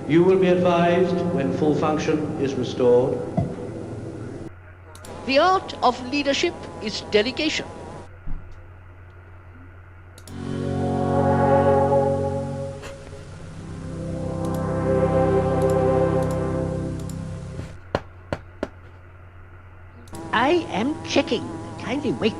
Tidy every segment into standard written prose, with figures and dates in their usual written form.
You will be advised when full function is restored. The art of leadership is delegation. I am checking. Kindly wait.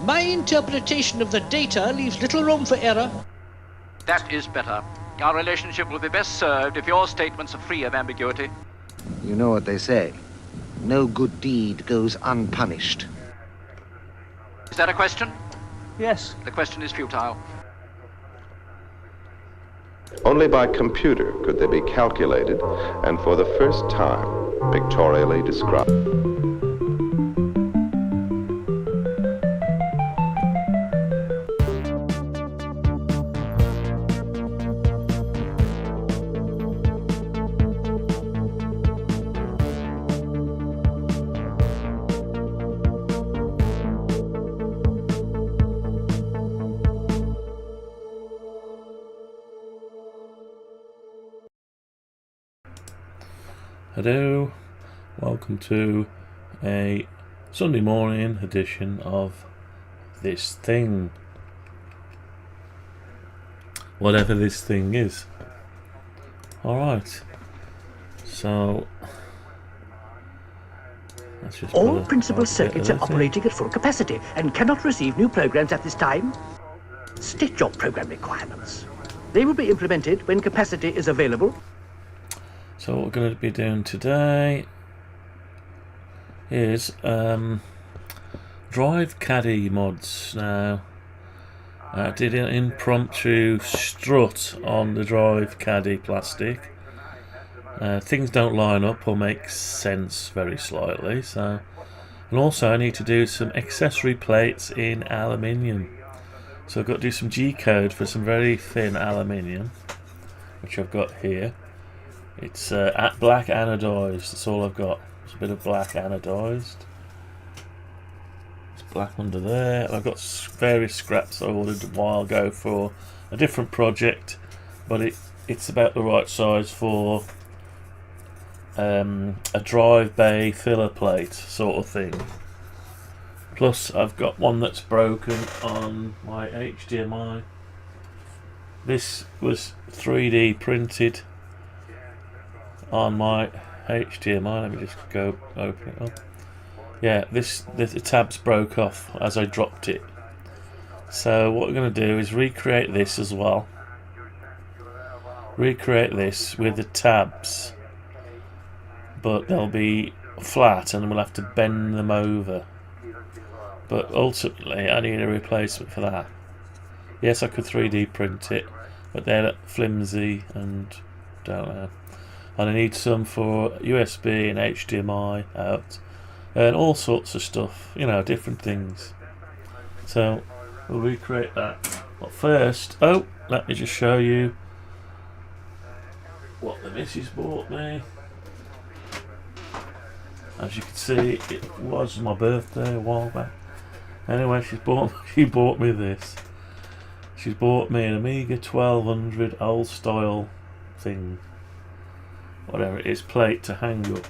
My interpretation of the data leaves little room for error. That is better. Our relationship will be best served if your statements are free of ambiguity. You know what they say. No good deed goes unpunished. Is that a question? Yes. The question is futile. Only by computer could they be calculated and for the first time pictorially described. Hello, welcome to a Sunday morning edition of this thing. Whatever this thing is. Alright, so let's just All principal circuits are operating at full capacity and cannot receive new programs at this time. State your program requirements. They will be implemented when capacity is available. So what we're going to be doing today is drive Caddy mods. Now I did an impromptu strut on the drive Caddy plastic. Things don't line up or make sense very slightly, so, and also I need to do some accessory plates in aluminium. So I've got to do some G-code for some very thin aluminium, which I've got here. It's black anodized, that's all I've got. It's a bit of black anodized. It's black under there. I've got various scraps I ordered a while ago for a different project, but it's about the right size for a drive bay filler plate sort of thing. Plus I've got one that's broken on my HDMI. This was 3D printed on my HDMI. Let me just go open it up. Yeah, the tabs broke off as I dropped it. So what we're going to do is recreate this as well. Recreate this with the tabs, but they'll be flat and we'll have to bend them over. But ultimately I need a replacement for that. Yes, I could 3D print it, but they're flimsy and don't know. And I need some for USB and HDMI out and all sorts of stuff, you know, different things. So we'll recreate that. But first, let me just show you what the missus bought me. As you can see, it was my birthday a while back. Anyway, she bought me this. She's bought me an AMIGA 1200 old style thing. Whatever it is, plate to hang up.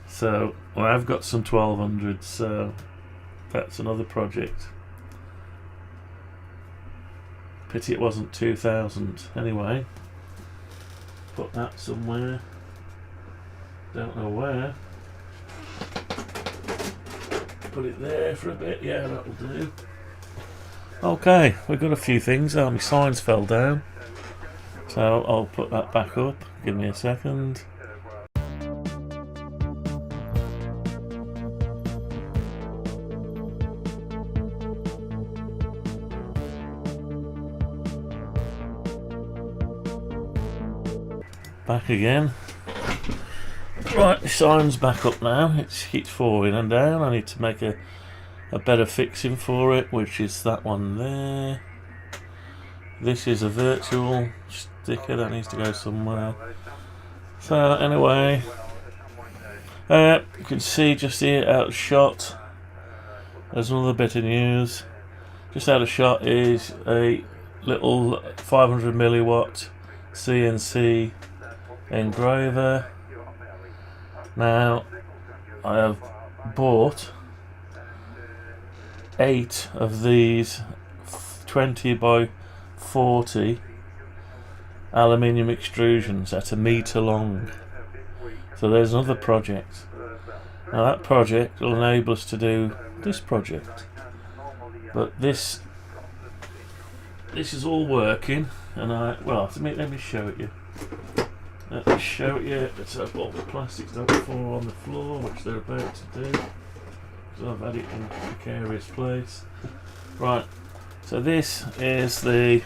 So I've got some 1200s, so that's another project. Pity it wasn't 2000. Anyway, put that somewhere. Don't know where. Put it there for a bit. Yeah, that'll do. Okay, we've got a few things. My signs fell down. So I'll put that back up. Give me a second. Back again. Right, the sign's back up now. It keeps falling and down. I need to make a better fixing for it, which is that one there. This is a virtual sticker that needs to go somewhere. So anyway, you can see just here out of shot, there's another bit of news. Just out of shot is a little 500 milliwatt CNC engraver. Now, I have bought 8 of these 20 by 40 aluminium extrusions at 1 metre long. So there's another project. Now that project will enable us to do this project. But this is all working, and let me show it you. Let me show it you. Let's hope all the plastics don't fall on the floor, which they're about to do. So I've had it in a precarious place. Right. So this is this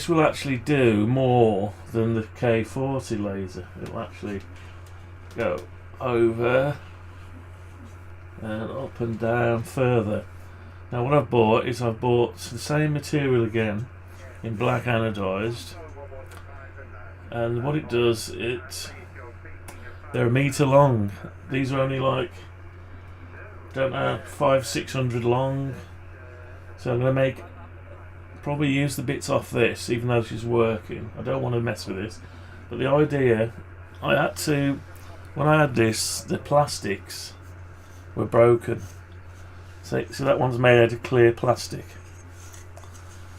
will actually do more than the K40 laser. It'll actually go over and up and down further. Now what I've bought is the same material again in black anodized, and what it does, they're 1 metre long. These are only like, don't know, 500-600 long. So I'm going to probably use the bits off this, even though she's working. I don't want to mess with this. But the idea, when I had this, the plastics were broken. So that one's made out of clear plastic.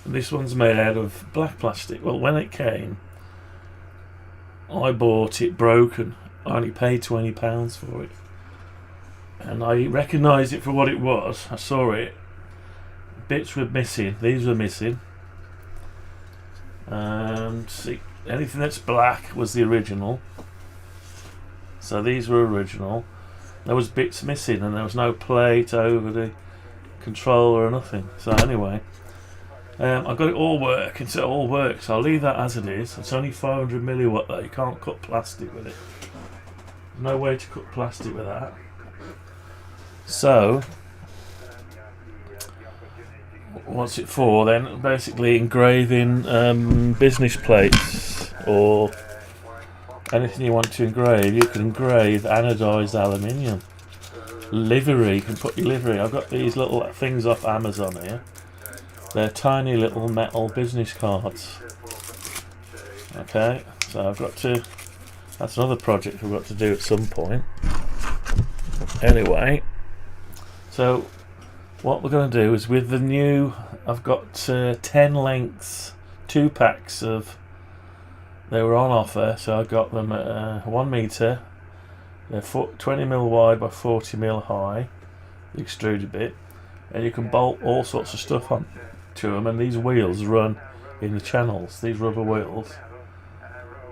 And this one's made out of black plastic. Well, when it came, I bought it broken. I only paid £20 for it. And I recognised it for what it was. I saw it. Bits were missing. These were missing. And see, anything that's black was the original. So these were original. There was bits missing, and there was no plate over the controller or nothing. So anyway, I've got it all working. So it all works. I'll leave that as it is. It's only 500 milliwatt though. You can't cut plastic with it. There's no way to cut plastic with that. So what's it for then? Basically engraving business plates or anything you want to engrave. You can engrave anodized aluminium. Livery, you can put your livery. I've got these little things off Amazon here. They're tiny little metal business cards. Okay, so that's another project we've got to do at some point. Anyway, so what we're going to do is with the new, I've got 10 lengths, 2 packs of, they were on offer, so I got them at 1 metre. They're 20mm wide by 40mm high, the extruded bit, and you can bolt all sorts of stuff on to them, and these wheels run in the channels, these rubber wheels,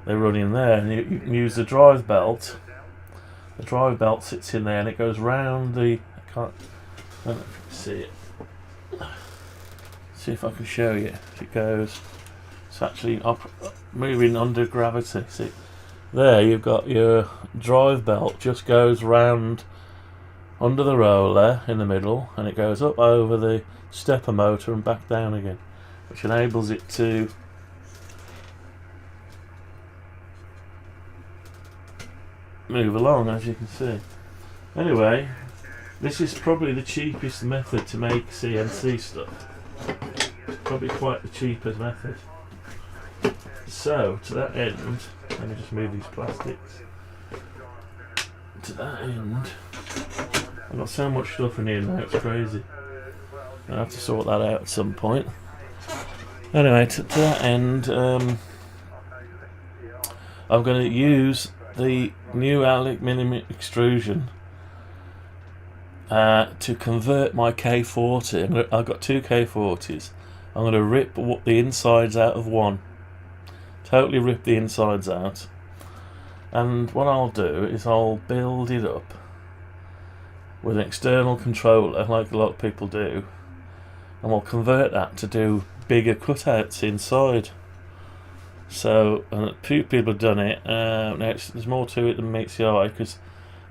they run in there, and you can use the drive belt. The drive belt sits in there and it goes round the, I don't know if you can see it. See if I can show you. It goes, it's actually moving under gravity. See, there you've got your drive belt, just goes round under the roller in the middle, and it goes up over the stepper motor and back down again, which enables it to move along, as you can see. Anyway, this is probably the cheapest method to make CNC stuff. Probably quite the cheapest method. So, to that end, let me just move these plastics. To that end, I've got so much stuff in here now, it's crazy. I have to sort that out at some point. Anyway, to that end, I'm going to use the new aluminium extrusion to convert my K40. I've got 2 K40s. I'm going to rip the insides out of one. Totally rip the insides out. And what I'll do is I'll build it up with an external controller, like a lot of people do, and we'll convert that to do bigger cutouts inside. So, and a few people have done it. Now there's more to it than meets the eye, because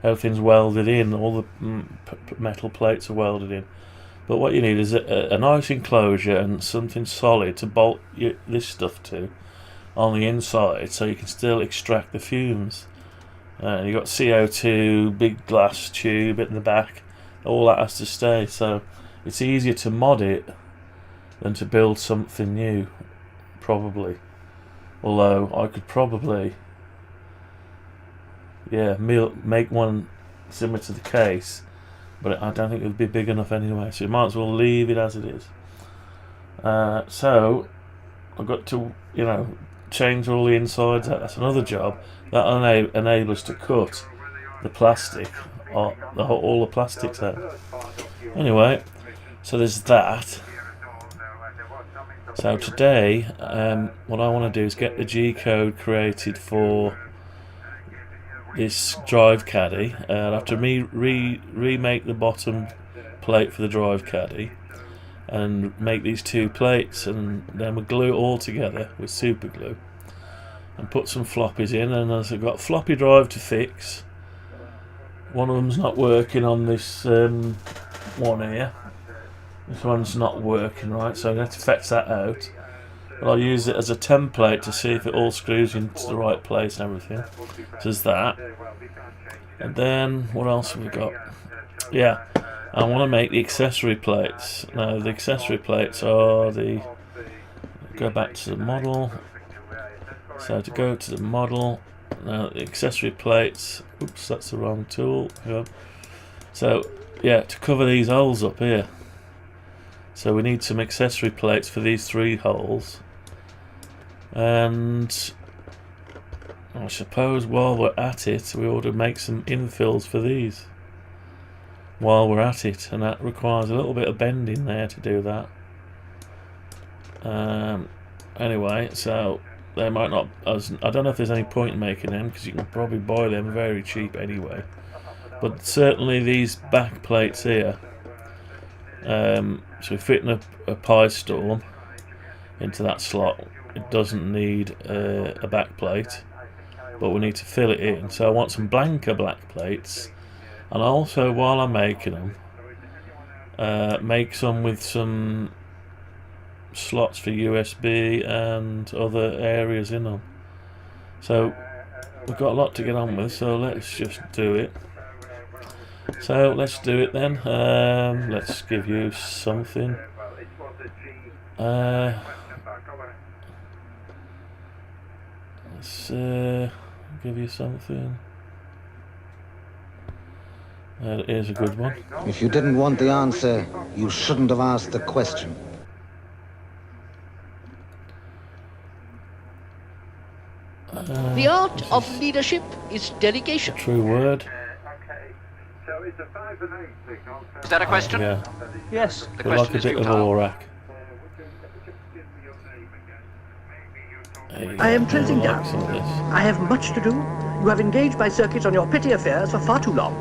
everything's welded in, all the metal plates are welded in. But what you need is a nice enclosure and something solid to bolt this stuff to on the inside, so you can still extract the fumes. And you've got CO2, big glass tube in the back, all that has to stay. So it's easier to mod it than to build something new, probably. Although I could probably, yeah, make one similar to the case, but I don't think it would be big enough anyway, so you might as well leave it as it is. So I've got to, you know, change all the insides out. That's another job. That'll enable us to cut the plastic, or all the plastics out. Anyway, so there's that. So today, what I want to do is get the G-code created for this drive caddy. I'll have to remake the bottom plate for the drive caddy and make these two plates, and then we'll glue it all together with super glue and put some floppies in. And as I've got floppy drive to fix, one of them's not working on this one here. This one's not working right, so I'm going to have to fetch that out. But I'll use it as a template to see if it all screws into the right place and everything. So there's that. And then, what else have we got? Yeah, I want to make the accessory plates. Now, the accessory plates are the... Go back to the model. So to go to the model, now the accessory plates... Oops, that's the wrong tool. So, yeah, to cover these holes up here. So we need some accessory plates for these 3 holes. And I suppose while we're at it, we ought to make some infills for these while we're at it, and that requires a little bit of bending there to do that. Anyway, so they might not, I don't know if there's any point in making them, because you can probably buy them very cheap anyway. But certainly these back plates here, so we're fitting a pie storm into that slot. It doesn't need a back plate, but we need to fill it in. So I want some blanker black plates, and also while I'm making them, make some with some slots for USB and other areas in them. So we've got a lot to get on with, so let's just do it. So let's do it then. Let's give you something. Let's give you something. Here's a good one. If you didn't want the answer, you shouldn't have asked the question. The art of leadership is delegation. True word. Is that a question? Yeah. Yes. The We're like question a is bit of futile. Aurak. I am closing down. Some of this. I have much to do. You have engaged my circuits on your petty affairs for far too long.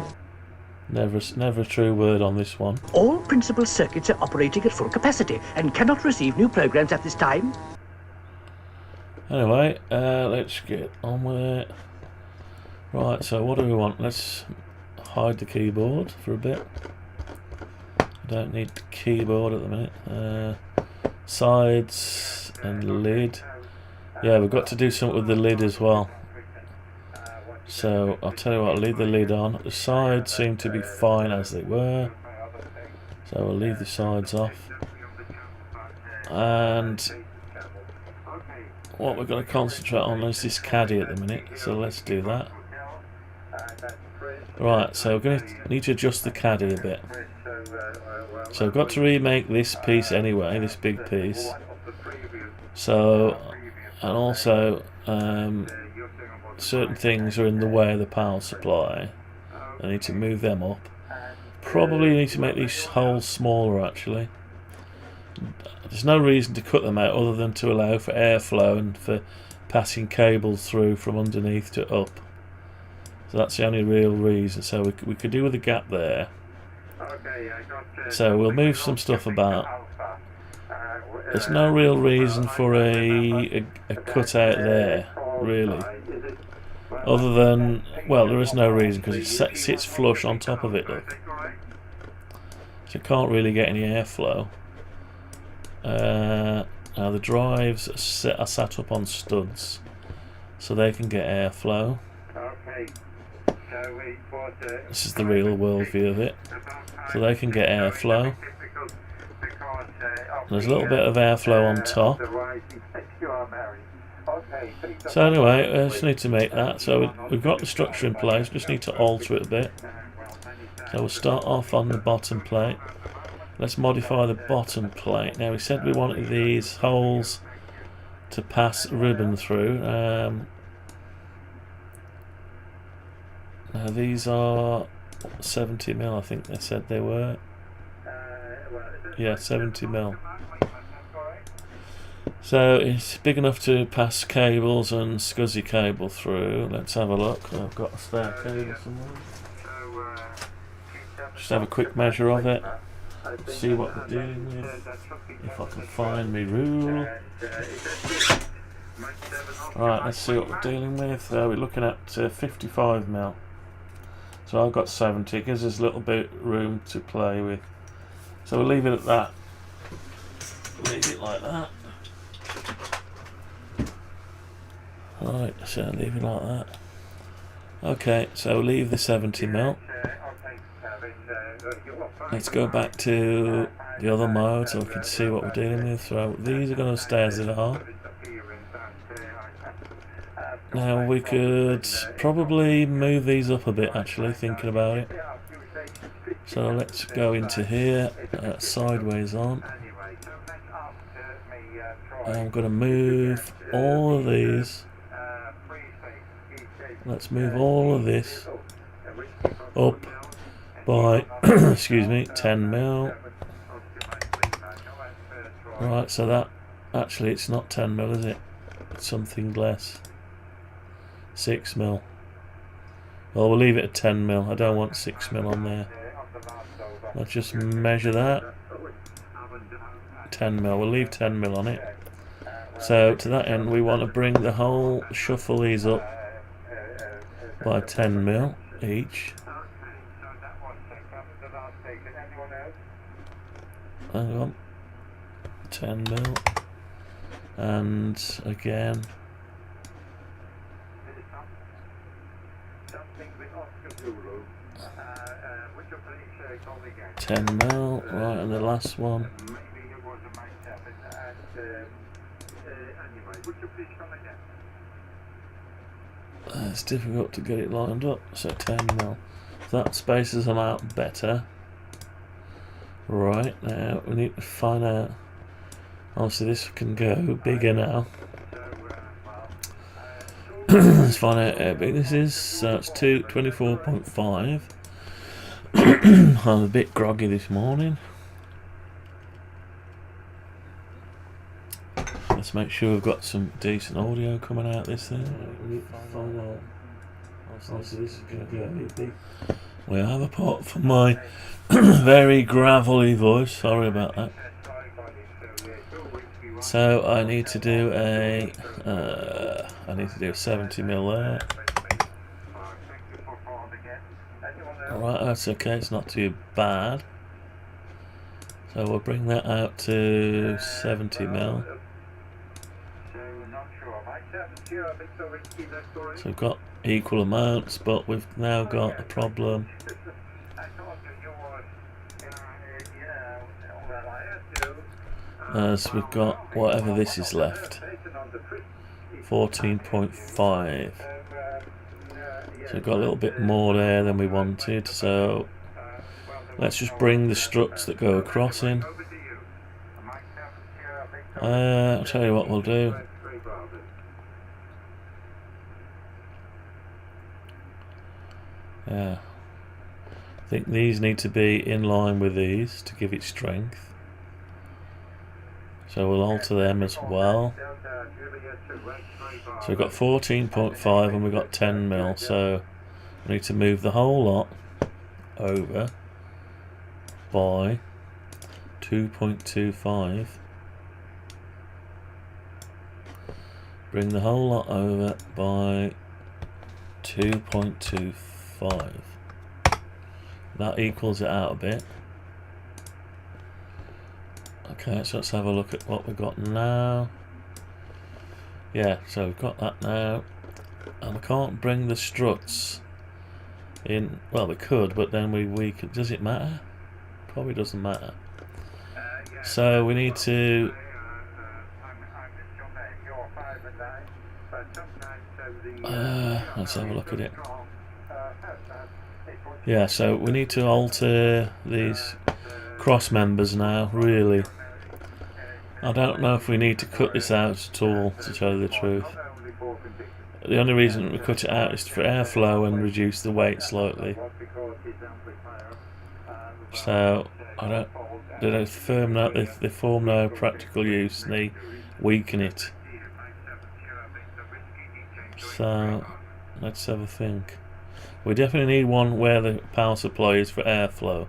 Never a true word on this one. All principal circuits are operating at full capacity and cannot receive new programs at this time. Anyway, let's get on with it. Right, so what do we want? Let's hide the keyboard for a bit. I don't need the keyboard at the minute. Sides and lid. Yeah, we've got to do something with the lid as well. So I'll tell you what, I'll leave the lid on. The sides seem to be fine as they were, so we'll leave the sides off. And what we're going to concentrate on is this caddy at the minute, so let's do that. Right, so we're going to need to adjust the caddy a bit. So I've got to remake this piece anyway, this big piece. So, and also certain things are in the way of the power supply. I need to move them up. Probably need to make these holes smaller actually. There's no reason to cut them out other than to allow for airflow and for passing cables through from underneath to up. So that's the only real reason. So we could do with a gap there. So we'll move some stuff about. There's no real reason for a cutout there, really. Other than, well, there is no reason because it sits flush on top of it, look. so it can't really get any airflow. Now the drives are sat up on studs, so they can get airflow. This is the real world view of it. So they can get airflow. There's a little bit of airflow on top. So anyway, I just need to make that. So we've got the structure in place, just need to alter it a bit. So we'll start off on the bottom plate. Let's modify the bottom plate. Now we said we wanted these holes to pass ribbon through. Now these are 70mm, I think they said they were. Yeah, 70mm. So it's big enough to pass cables and SCSI cable through. Let's have a look. I've got a spare cable somewhere. Just have a quick measure of it. See what we're dealing with. If I can find my rule. Right, let's see what we're dealing with. We're looking at 55mm. So I've got 70. It gives us a little bit room to play with. So we'll leave it at that. Leave it like that. Right, so leave it like that. Okay, so we'll leave the 70mm. Let's go back to the other mode so we can see what we're dealing with. So these are going to stay as they are. Now we could probably move these up a bit, actually, thinking about it. So let's go into here, sideways on. I'm going to move all of these. Let's move all of this up by, excuse me, 10mm. Right, so that, actually it's not 10mm, is it? It's something less. 6mm. Well, we'll leave it at 10mm. I don't want 6mm on there. Let's just measure that. 10mm. We'll leave 10mm on it. So to that end, we want to bring the whole, shuffle these up by 10mm each. Hang on. 10mm. And again. 10mm, right, and the last one. It's difficult to get it lined up, so 10mm. That spaces them out better. Right, now we need to find out. Obviously, this can go bigger now. Let's find out how big this is. So it's 24.5. I'm a bit groggy this morning. Let's make sure we've got some decent audio coming out this thing. We have, apart from my very gravelly voice, sorry about that. So I need to do a 70mm there. Alright, that's okay, it's not too bad. So we'll bring that out to 70mm. So we've got equal amounts, but we've now got a problem. As we've got whatever this is left. 14.5. So we've got a little bit more there than we wanted, so let's just bring the struts that go across in. I'll tell you what we'll do. Yeah, I think these need to be in line with these to give it strength. So we'll alter them as well. So we've got 14.5 and we've got 10mm, so we need to move the whole lot over by 2.25. Bring the whole lot over by 2.25. That equals it out a bit. Okay, so let's have a look at what we've got now. Yeah, so we've got that now. And we can't bring the struts in. Well, we could, but then we could. Does it matter? Probably doesn't matter. So we need to. Let's have a look at it. Yeah, so we need to alter these cross members now, really. I don't know if we need to cut this out at all, to tell you the truth. The only reason we cut it out is for airflow and reduce the weight slightly. So they form no practical use, and they weaken it. So let's have a think. We definitely need one where the power supply is for airflow.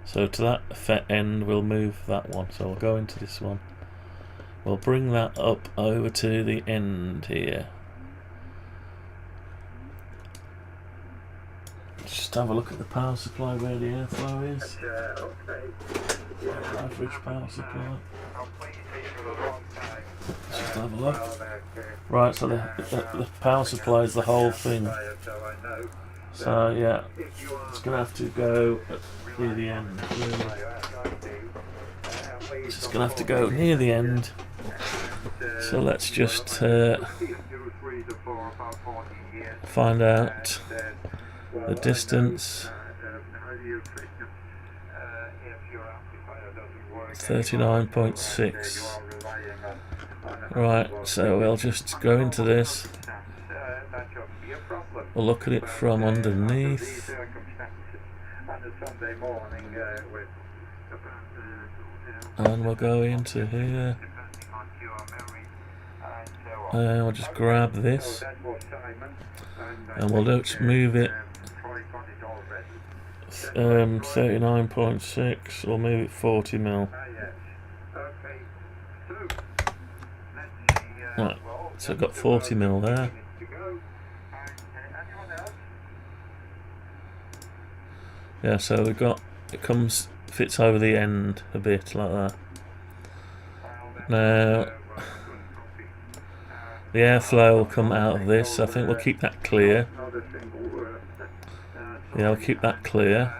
So to that end we'll move that one. So we'll go into this one. We'll bring that up over to the end here. Just have a look at the power supply where the airflow is. Average power supply. Let's just have a look. Right, so the power supply is the whole thing. So yeah, it's going to have to go near the end. Really. It's just going to have to go near the end. So let's just find out the distance. 39.6. Right, so we'll just go into this. We'll look at it from underneath. And we'll go into here. And we'll just grab this. And we'll just move it 39.6, or move it 40 mil. Right, so I've got 40 mil there. Yeah, so we've got, it fits over the end a bit like that. Now the airflow will come out of this. I think we'll keep that clear. Yeah, I'll keep that clear.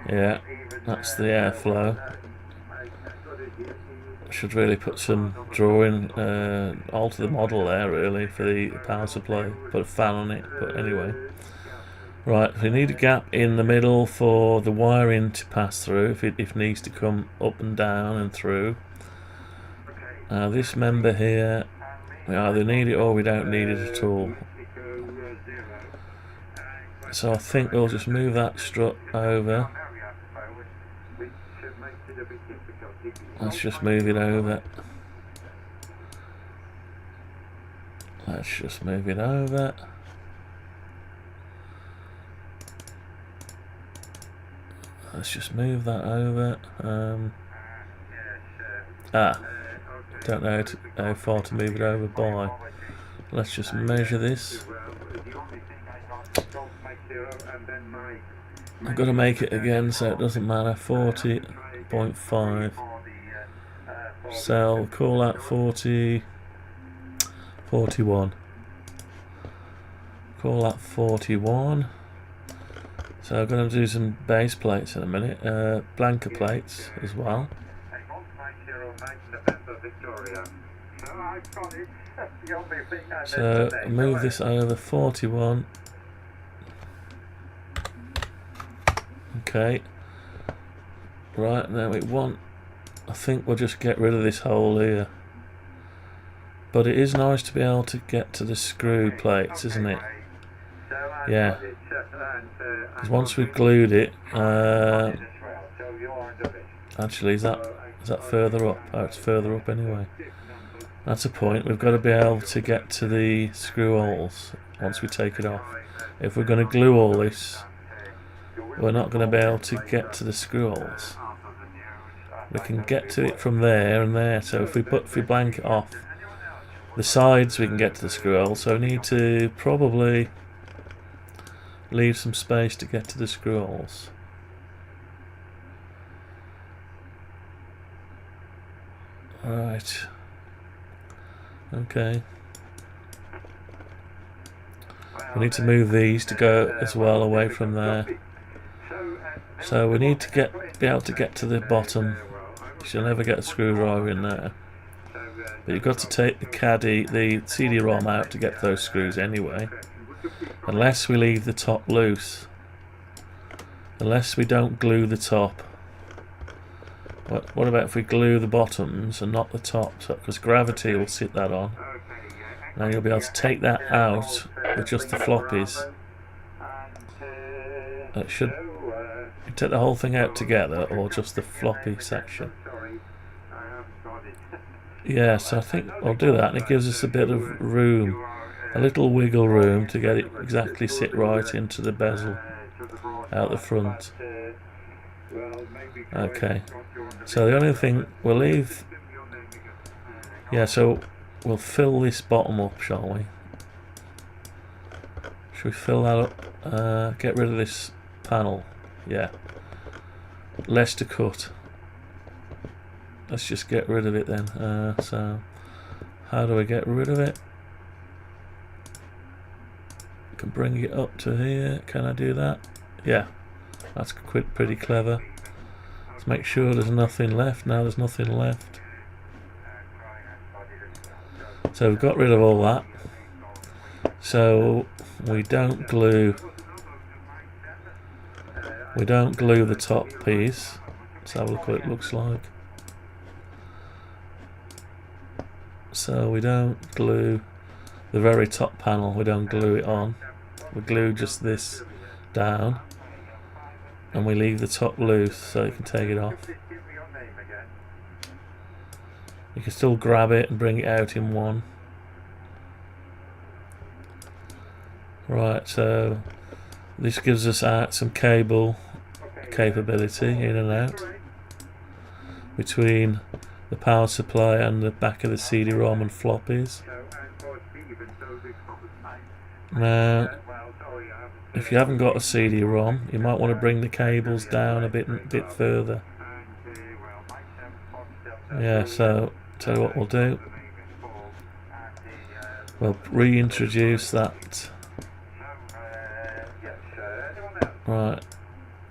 Yeah, that's the airflow. Should really put some drawing, alter the model there really for the power supply. Put a fan on it, but anyway. Right, we need a gap in the middle for the wiring to pass through if it needs to come up and down and through. This member here, we either need it or we don't need it at all. So I think we'll just move that strut over. Let's just move it over. Let's just move it over. Let's just move that over. Don't know how far to move it over by. Let's just measure this. I've got to make it again so it doesn't matter. 40.5. So we'll call that 41. Call that 41. So I'm going to do some base plates in a minute, blanker plates as well. So move this over 41. Okay. Right, now we want, I think we'll just get rid of this hole here. But it is nice to be able to get to the screw plates, isn't it? Yeah. Because once we've glued it, actually, is that further up? Oh, it's further up anyway. That's a point. We've got to be able to get to the screw holes once we take it off. If we're going to glue all this, we're not going to be able to get to the screw holes. We can get to it from there and there. So if we blank it off, the sides we can get to the screw holes. So we need to probably leave some space to get to the screw holes. Right. Okay. We need to move these to go as well away from there. So we need to be able to get to the bottom. You'll never get a screwdriver in there. But you've got to take the Caddy, the CD-ROM out to get those screws anyway. Unless we leave the top loose. Unless we don't glue the top. What about if we glue the bottoms and not the tops? Because gravity will sit that on. Now you'll be able to take that out with just the floppies. It should take the whole thing out together or just the floppy section. Yeah, so I think I'll do that, and it gives us a bit of room, a little wiggle room to get it exactly sit right into the bezel out the front. Okay, so the only thing we'll leave, yeah, so we'll fill this bottom up, shall we? Should we fill that up? Get rid of this panel. Yeah, less to cut. Let's just get rid of it then. So how do we get rid of it? I can bring it up to here. Can I do that? Yeah, that's pretty clever. Let's make sure there's nothing left. Now there's nothing left. So we've got rid of all that. So we don't glue the top piece. Let's have a look what it looks like. So we don't glue the very top panel, we don't glue it on. We glue just this down, and we leave the top loose so you can take it off. You can still grab it and bring it out in one. Right, so this gives us some cable capability in and out between the power supply and the back of the CD-ROM and floppies. Now, if you haven't got a CD-ROM, you might want to bring the cables down a bit further. Yeah, so tell you what we'll do. We'll reintroduce that. Right.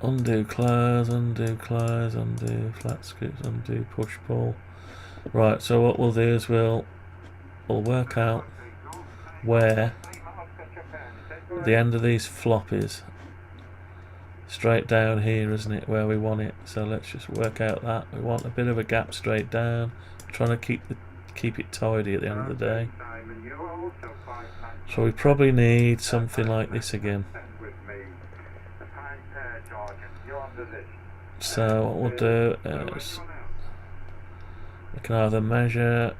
Undo, close, undo, close, undo, flat screws, undo, push, pull. Right, so what we'll do is we'll work out where the end of these floppies, straight down here, isn't it, where we want it. So let's just work out that. We want a bit of a gap straight down, trying to keep it tidy at the end of the day. So we probably need something like this again. So what we'll do is we can either measure.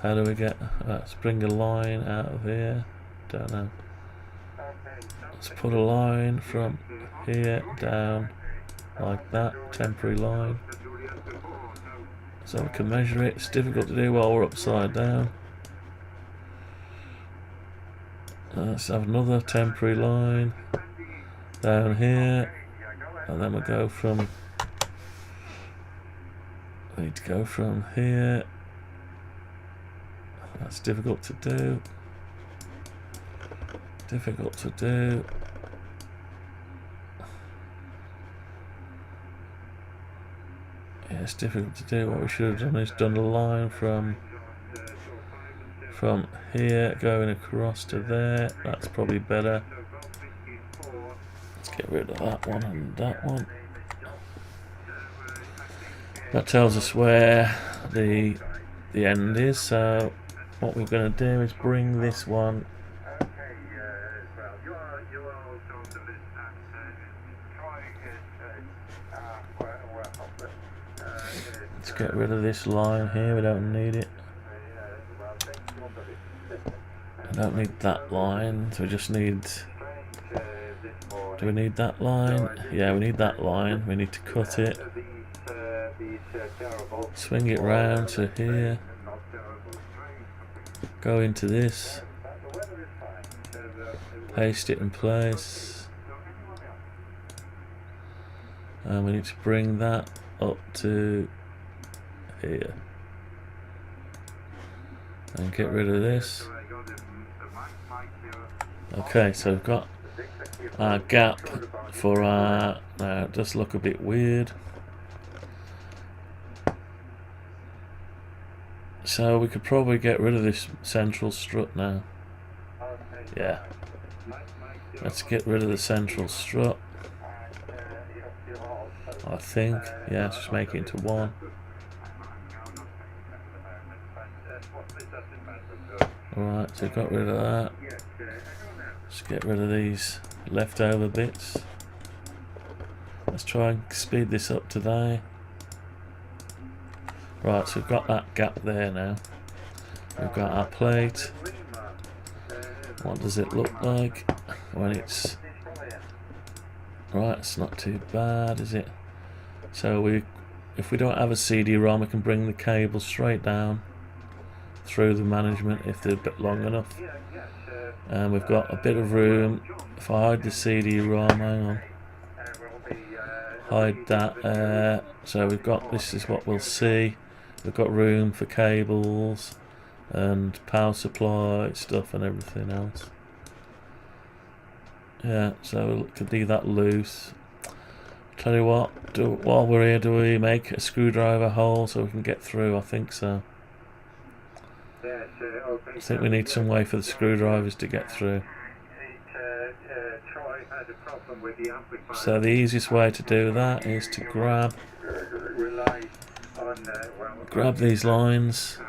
How do we get? Let's bring a line out of here. Don't know. Let's put a line from here down like that, temporary line. So we can measure it. It's difficult to do while we're upside down. Let's have another temporary line down here, and then we go from. We need to go from here. That's difficult to do. Difficult to do. Yeah, it's difficult to do. What we should have done is done a line from here going across to there. That's probably better. Let's get rid of that one and that one. That tells us where the end is. So what we're going to do is bring this one. Let's get rid of this line here. We don't need it. I don't need that line, so we just need. Do we need that line? Yeah, we need that line. We need to cut it. Swing it round to here. Go into this. Paste it in place. And we need to bring that up to here. And get rid of this. Okay, so we've got our gap for our... Now it does look a bit weird. So we could probably get rid of this central strut now. Yeah. Let's get rid of the central strut. I think. Yeah, let's just make it into one. Alright, so got rid of that. Let's get rid of these leftover bits. Let's try and speed this up today. Right, so we've got that gap there now. We've got our plate. What does it look like when it's... Right, it's not too bad, is it? So if we don't have a CD-ROM, we can bring the cable straight down through the management if they're a bit long enough. And we've got a bit of room. If I hide the CD-ROM, hang on. Hide that. So we've got, this is what we'll see. We've got room for cables and power supply stuff and everything else. Yeah, so we could leave that loose. Tell you what, while we're here, do we make a screwdriver hole so we can get through? I think so. I think we need some way for the screwdrivers to get through. So the easiest way to do that is to grab these lines.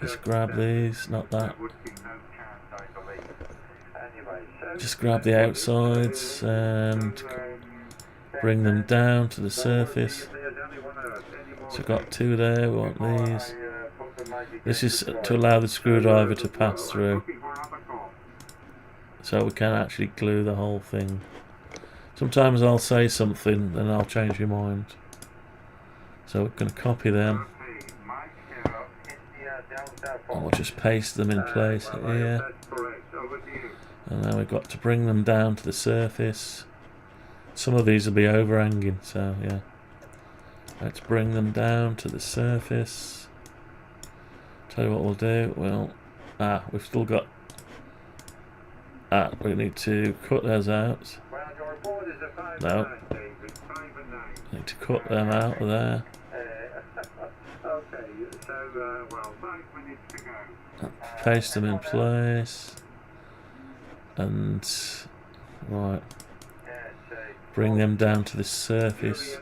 Just grab these, not that. Just grab the outsides and bring them down to the surface. So we've got two there, we want these. This is to allow the screwdriver to pass through. So we can actually glue the whole thing. Sometimes I'll say something and I'll change your mind. So we're going to copy them. And we'll just paste them in place here. And then we've got to bring them down to the surface. Some of these will be overhanging, so yeah. Let's bring them down to the surface. Tell you what we'll do. Well, we've still got... we need to cut those out. No. Need to cut them out of there. Paste them in place. And... Right. Bring them down to the surface.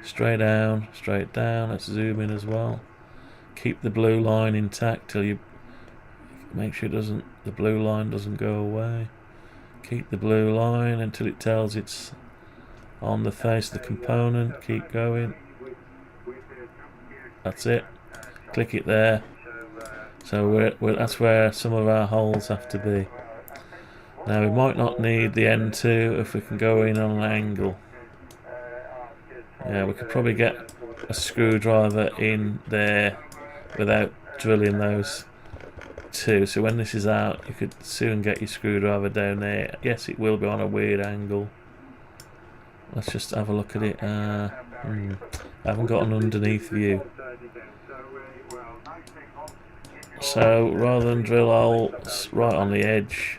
Straight down, straight down. Let's zoom in as well. Keep the blue line intact till you make sure the blue line doesn't go away. Keep the blue line until it tells it's on the face of the component. Keep going. That's it. Click it there. So that's where some of our holes have to be. Now we might not need the N2 if we can go in on an angle. Yeah, we could probably get a screwdriver in there without drilling those two. So when this is out, you could soon get your screwdriver down there. Yes, it will be on a weird angle. Let's just have a look at it. I haven't got an underneath view. So rather than drill holes right on the edge,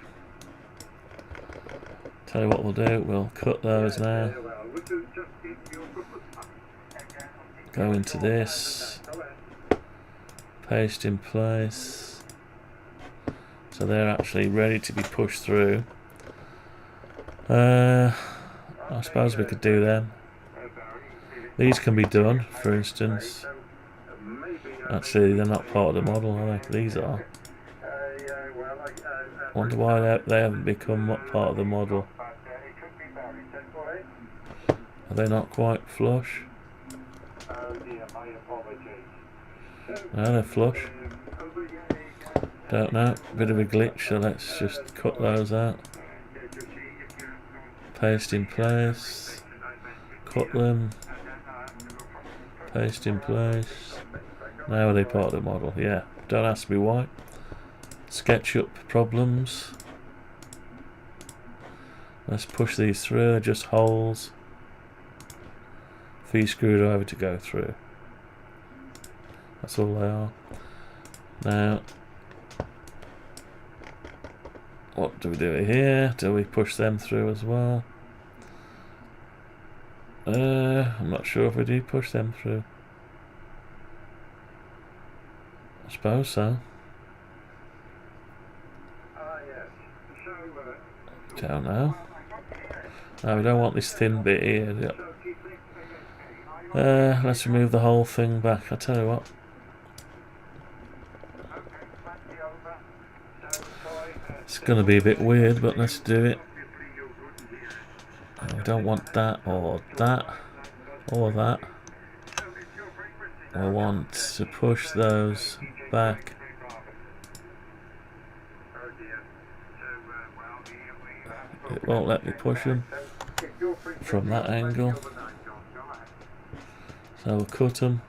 tell you what we'll do, we'll cut those now. Go into this, paste in place, so they're actually ready to be pushed through. I suppose we could do them. These can be done, for instance. Actually, they're not part of the model, are they? These are. I wonder why they haven't become part of the model. Are they not quite flush? No, they're flush. Don't know. Bit of a glitch, so let's just cut those out. Paste in place. Cut them. Paste in place. Now are they part of the model? Yeah. Don't ask me why. SketchUp problems. Let's push these through. They're just holes for your screwdriver to go through. That's all they are. Now, what do we do here? Do we push them through as well? I'm not sure if we do push them through. I suppose so. Don't know. No, we don't want this thin bit here. Let's remove the whole thing back. I tell you what. It's going to be a bit weird, but let's do it. We don't want that or that or that. I want to push those back. It won't let me push them from that angle. So we'll cut them.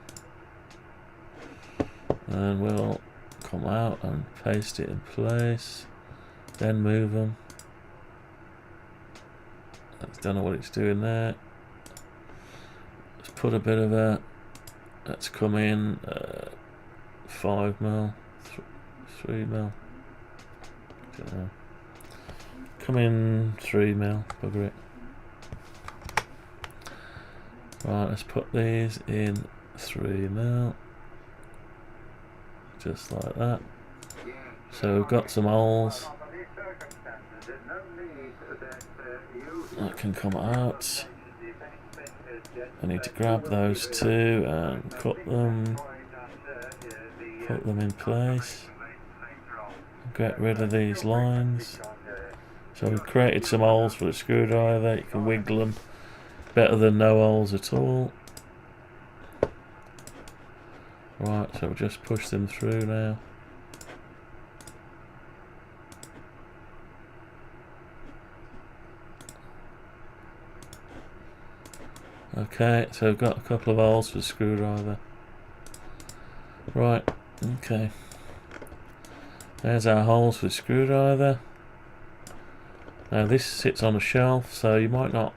And we'll come out and paste it in place. Then move them. I don't know what it's doing there. Let's put a bit of a. Let's come in 5mm, 3mm. Don't know. Come in 3mm. Bugger it. Right, let's put these in 3mm. Just like that. So we've got some holes that can come out. I need to grab those two and cut them, put them in place, get rid of these lines. So we've created some holes for the screwdriver. You can wiggle them better than no holes at all. Right, so we'll just push them through now. Okay, so we've got a couple of holes for the screwdriver. Right, okay. There's our holes for the screwdriver. Now this sits on a shelf, so you might not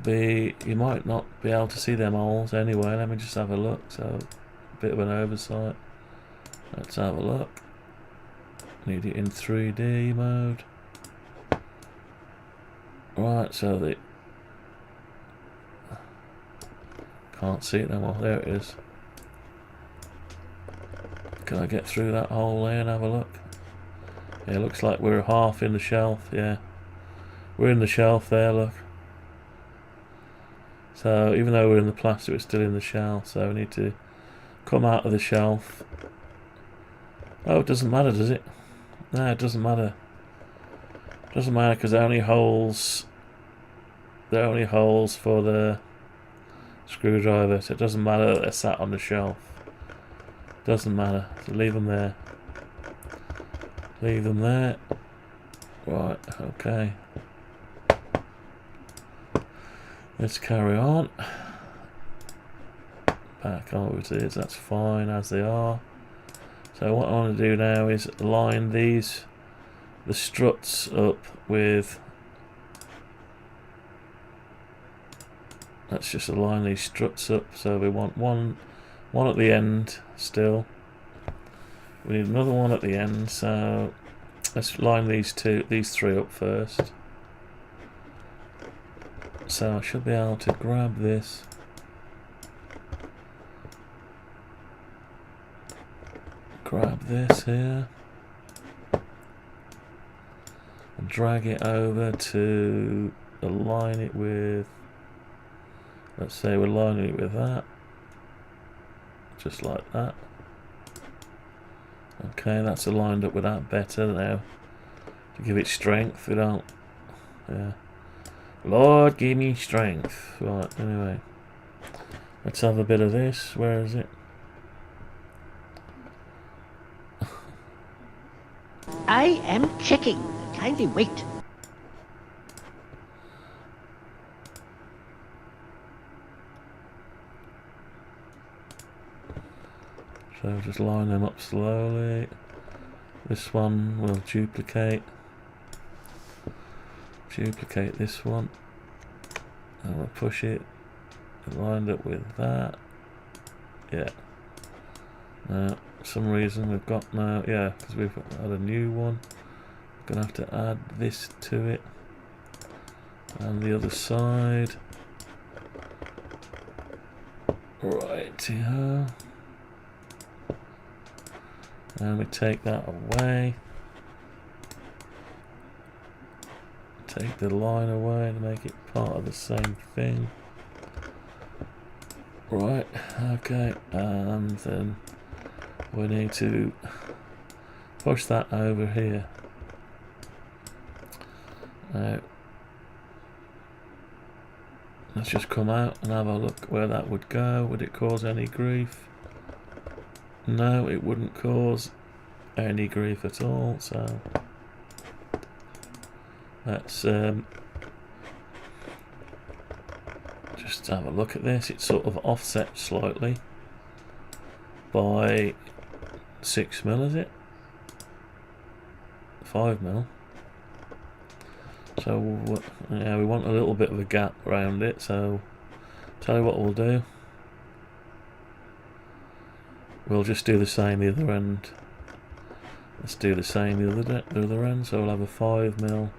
be able to see them holes anyway. Let me just have a look. So a bit of an oversight. Let's have a look. Need it in 3D mode. Right, so the can't see it no more. There it is. Can I get through that hole there and have a look? Yeah, looks like we're half in the shelf. Yeah, we're in the shelf there, look. So even though we're in the plastic, we're still in the shell. So we need to come out of the shelf. Oh, it doesn't matter, does it? No, it doesn't matter. It doesn't matter because they're only holes. They're only holes for the screwdriver, so it doesn't matter that they're sat on the shelf. Doesn't matter. So leave them there. Leave them there. Right, okay. Let's carry on. Back over to these, that's fine as they are. So what I want to do now is line the struts up with. Let's just align these struts up. So we want one at the end still. We need another one at the end. So let's line these three up first. So I should be able to grab this. Grab this here. And drag it over to align it with. Let's say we're lining it with that. Just like that. Okay, that's aligned up with that better now. To give it strength, we don't. Yeah. Lord, give me strength. Right, anyway. Let's have a bit of this. Where is it? I am checking. Kindly wait. So just line them up slowly. This one will duplicate. duplicate this one, and we'll push it lined up with that. Yeah. Now, for some reason we've got now, yeah, because we've had a new one. We're gonna have to add this to it, and the other side. Right here. And we take that away. Take the line away to make it part of the same thing. Right, okay, and then we need to push that over here. Now, let's just come out and have a look where that would go. Would it cause any grief? No, it wouldn't cause any grief at all, so let's just have a look at this. It's sort of offset slightly by 6mm, is it? 5mm. So yeah, we want a little bit of a gap around it, so tell you what we'll do. We'll just do the same the other end. Let's do the same the other end, so we'll have a 5mm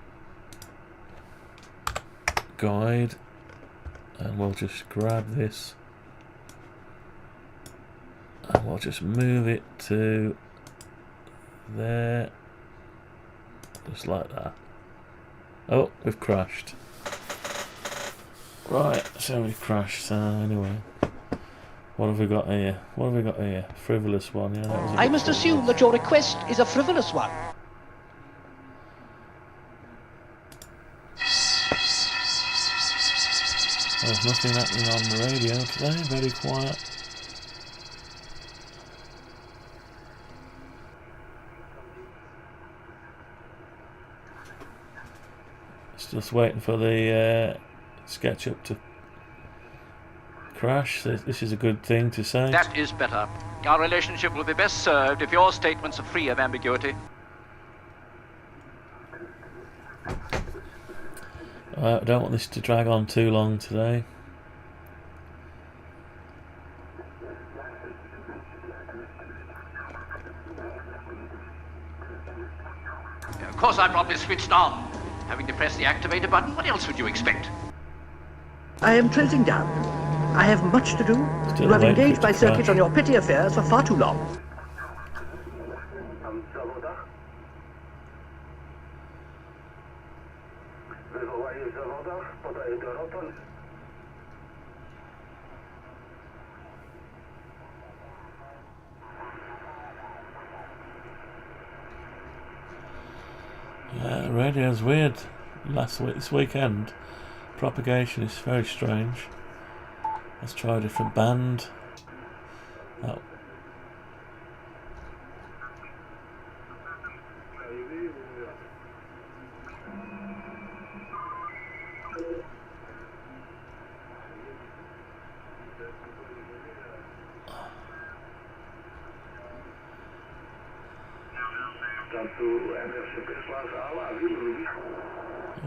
guide, and we'll just grab this and we'll just move it to there, just like that. Oh, we've crashed. Right, so we've crashed. So anyway, what have we got here? What have we got here? Frivolous one, yeah. That was I must assume that your request is a frivolous one. There's nothing happening on the radio today, very quiet. Just waiting for the SketchUp to crash. This is a good thing to say. That is better. Our relationship will be best served if your statements are free of ambiguity. I don't want this to drag on too long today. Of course I'm probably switched on. Having to press the activator button, what else would you expect? I am closing down. I have much to do. Still You have waiting engaged for it my to circuit crash. on your petty affairs for far too long. Yeah, radio's weird. This weekend, propagation is very strange. Let's try a different band. Oh.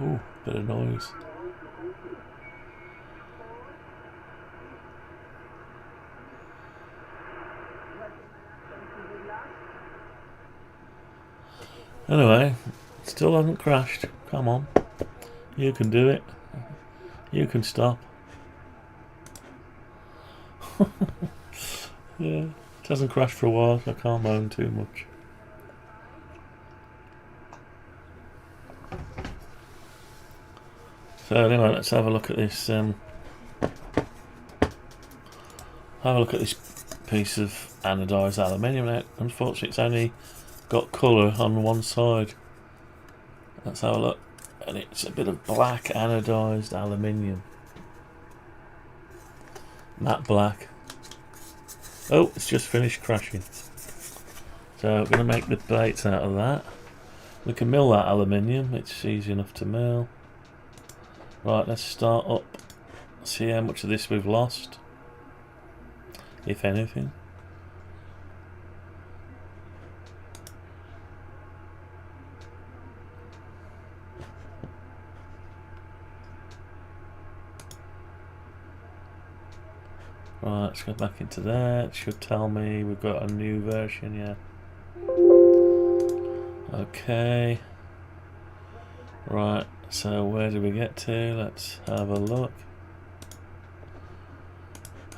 Ooh, bit of noise. Anyway, still hasn't crashed. Come on. You can do it. You can stop. Yeah, it hasn't crashed for a while, so I can't moan too much. So anyway, let's have a look at this. Have a look at this piece of anodised aluminium. Now, unfortunately, it's only got colour on one side. Let's have a look, and it's a bit of black anodised aluminium. Matte black. Oh, it's just finished crashing. So we're going to make the plates out of that. We can mill that aluminium. It's easy enough to mill. Right, let's start up. See how much of this we've lost, if anything. Right, let's go back into there. It should tell me we've got a new version, yeah. Okay. Right, so where did we get to? Let's have a look.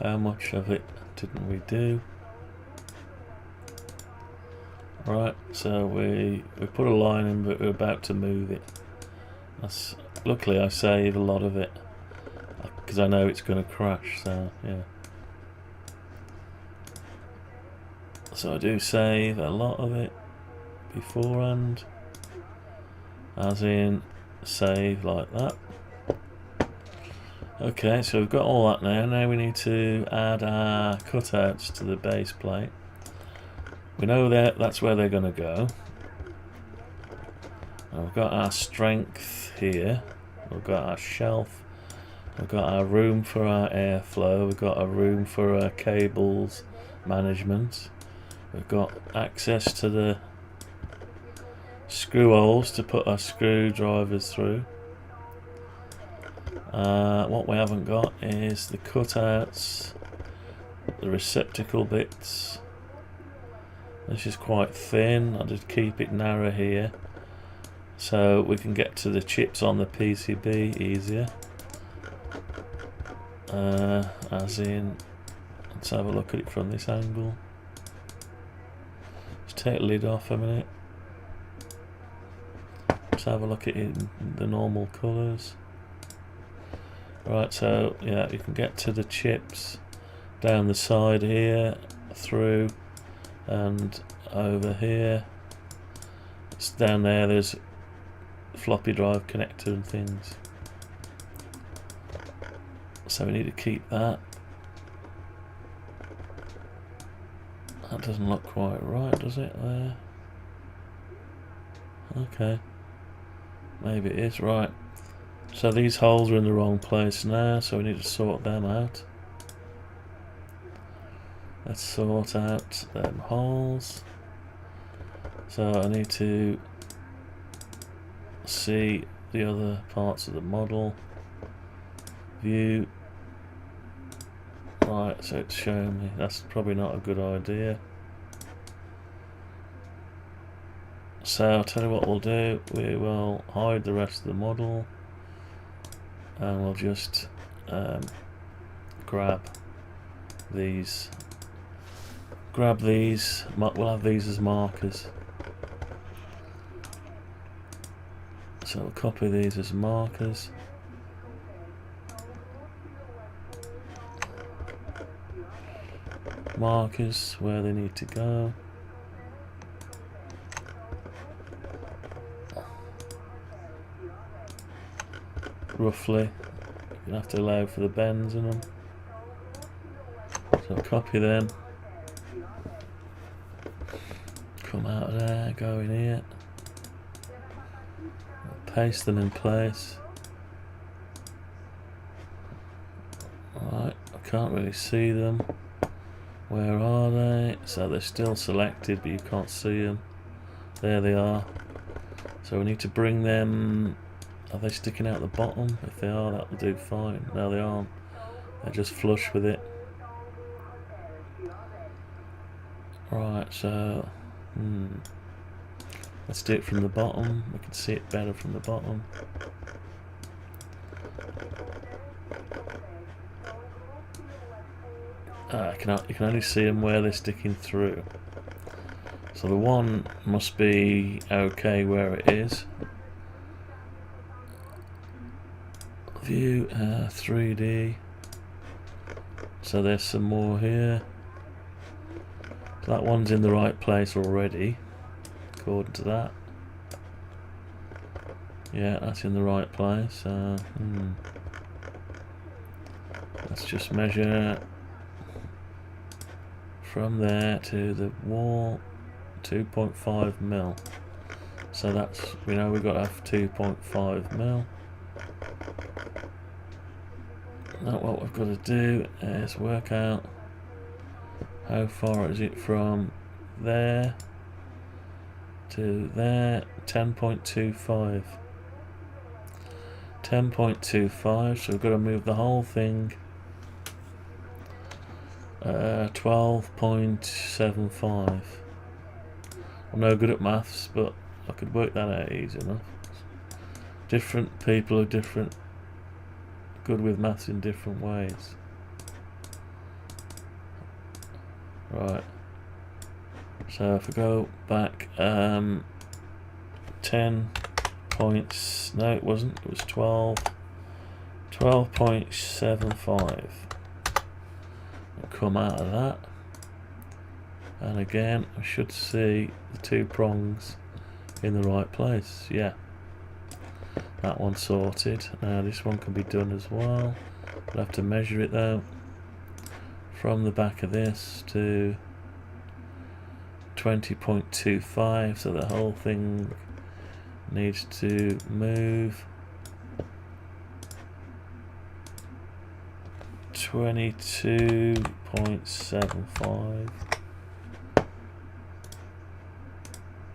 How much of it didn't we do? Right, so we put a line in, but we're about to move it. Luckily I save a lot of it, because I know it's going to crash, so yeah. So I do save a lot of it beforehand, as in save like that. Okay, so we've got all that now. Now we need to add our cutouts to the base plate. We know that's where they're going to go. And we've got our strength here. We've got our shelf. We've got our room for our airflow. We've got a room for our cables management. We've got access to the screw holes to put our screwdrivers through. What we haven't got is the cutouts, the receptacle bits. This is quite thin. I'll just keep it narrow here so we can get to the chips on the PCB easier. As in, let's have a look at it from this angle. Let's take the lid off a minute. Let's have a look at it in the normal colours. Right, so yeah, you can get to the chips down the side here, through, and over here. It's down there, there's floppy drive connector and things. So we need to keep that. That doesn't look quite right, does it, there? Okay. Maybe it is right. So these holes are in the wrong place now, so we need to sort them out. Let's sort out them holes. So I need to see the other parts of the model. View. Right, so it's showing me. That's probably not a good idea. So I'll tell you what we'll do. We will hide the rest of the model. And we'll just grab these. We'll have these as markers. So we'll copy these as markers. Markers where they need to go. Roughly, you have to allow for the bends in them. So copy them. Come out of there, go in here. Paste them in place. Alright, I can't really see them. Where are they? So they're still selected, but you can't see them. There they are. So we need to bring them. Are they sticking out the bottom? If they are, that'll do fine. No, they aren't. They're just flush with it. Right, so let's do it from the bottom. We can see it better from the bottom. You can only see them where they're sticking through. So the one must be okay where it is. View 3D. So there's some more here. So that one's in the right place already, according to that. Yeah, that's in the right place. Let's just measure from there to the wall, 2.5 mil. So that's, we know we've got to have 2.5 mil. Now what we've got to do is work out how far is it from there to there. 10.25. 10.25, so we've got to move the whole thing 12.75. I'm no good at maths, but I could work that out easy enough. Different people are good with maths in different ways. Right. So if I go back, 10 points. No, it wasn't. It was 12.75. Come out of that, and again I should see the 2 prongs in the right place. Yeah, that one's sorted. Now this one can be done as well. I'll have to measure it though, from the back of this to 20.25, so the whole thing needs to move 22.75.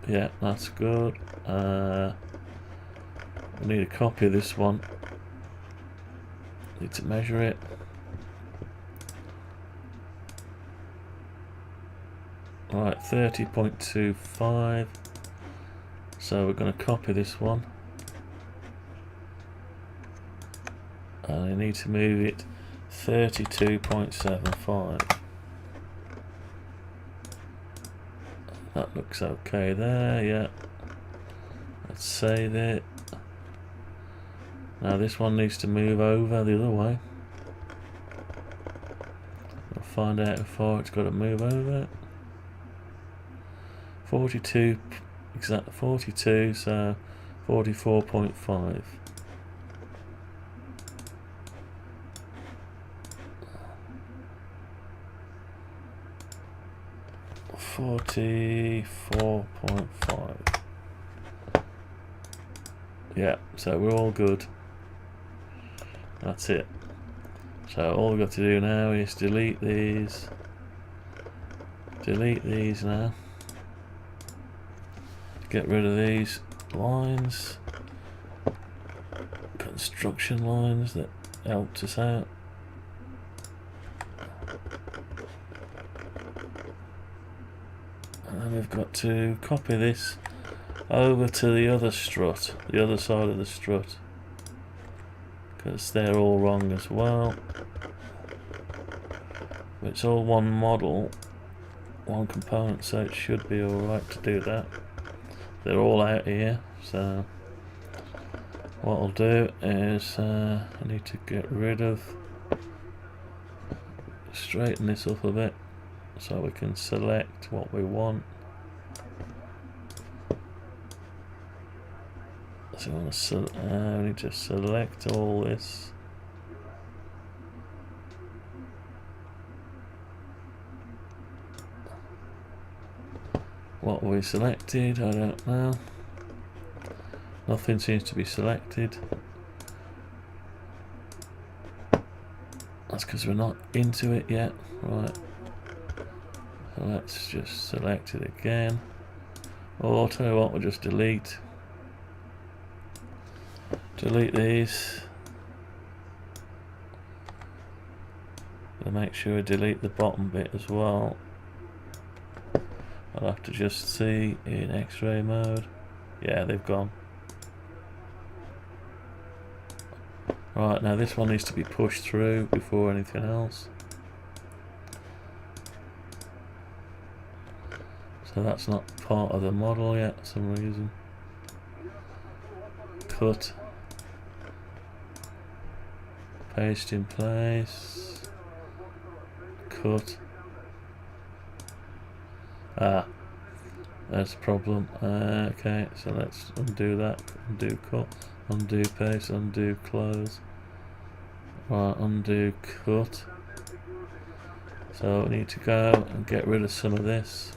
Yeah, that's good. I need a copy of this one. Need to measure it. Right, 30.25. So we're going to copy this one. And I need to move it 32.75. That looks okay there, yeah. Let's save it. Now this one needs to move over the other way. I'll find out how far it's got to move over. 42, exact 42, so 44.5. 44.5. Yeah, so we're all good. That's it. So all we've got to do now is delete these. Delete these now. Get rid of these lines. Construction lines that helped us out. And then we've got to copy this over to the other strut, the other side of the strut, because they're all wrong as well. It's all one model, one component, so it should be alright to do that. They're all out here, so what I'll do is I need to get rid of, straighten this up a bit so we can select what we want. So I need to select all this. What we selected, I don't know. Nothing seems to be selected. That's because we're not into it yet. Right. So let's just select it again. Or I'll tell you what, we'll just delete. Delete these. And make sure I delete the bottom bit as well. I'll have to just see in X-ray mode. Yeah, they've gone. Right, now this one needs to be pushed through before anything else. So that's not part of the model yet for some reason. Cut. Paste in place. Cut. Ah, that's a problem. Okay, so let's undo that. Undo cut. Undo paste. Undo close. Right, undo cut. So we need to go and get rid of some of this.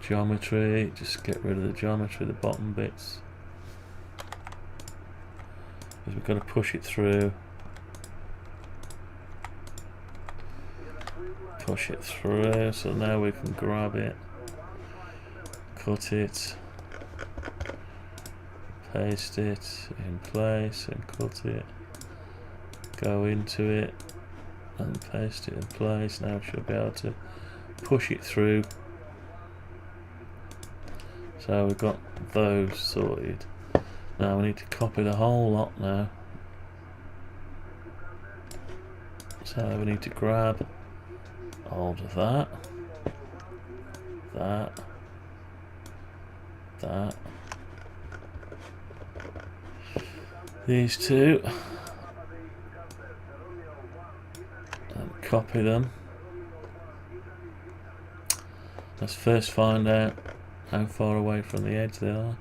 Geometry, just get rid of the geometry, the bottom bits. Because we've got to push it through. Push it through, so now we can grab it, cut it, paste it in place and cut it, go into it, and paste it in place. Now we should be able to push it through. So we've got those sorted. Now we need to copy the whole lot now. So we need to grab hold of that, that, these two, and copy them. Let's first find out how far away from the edge they are.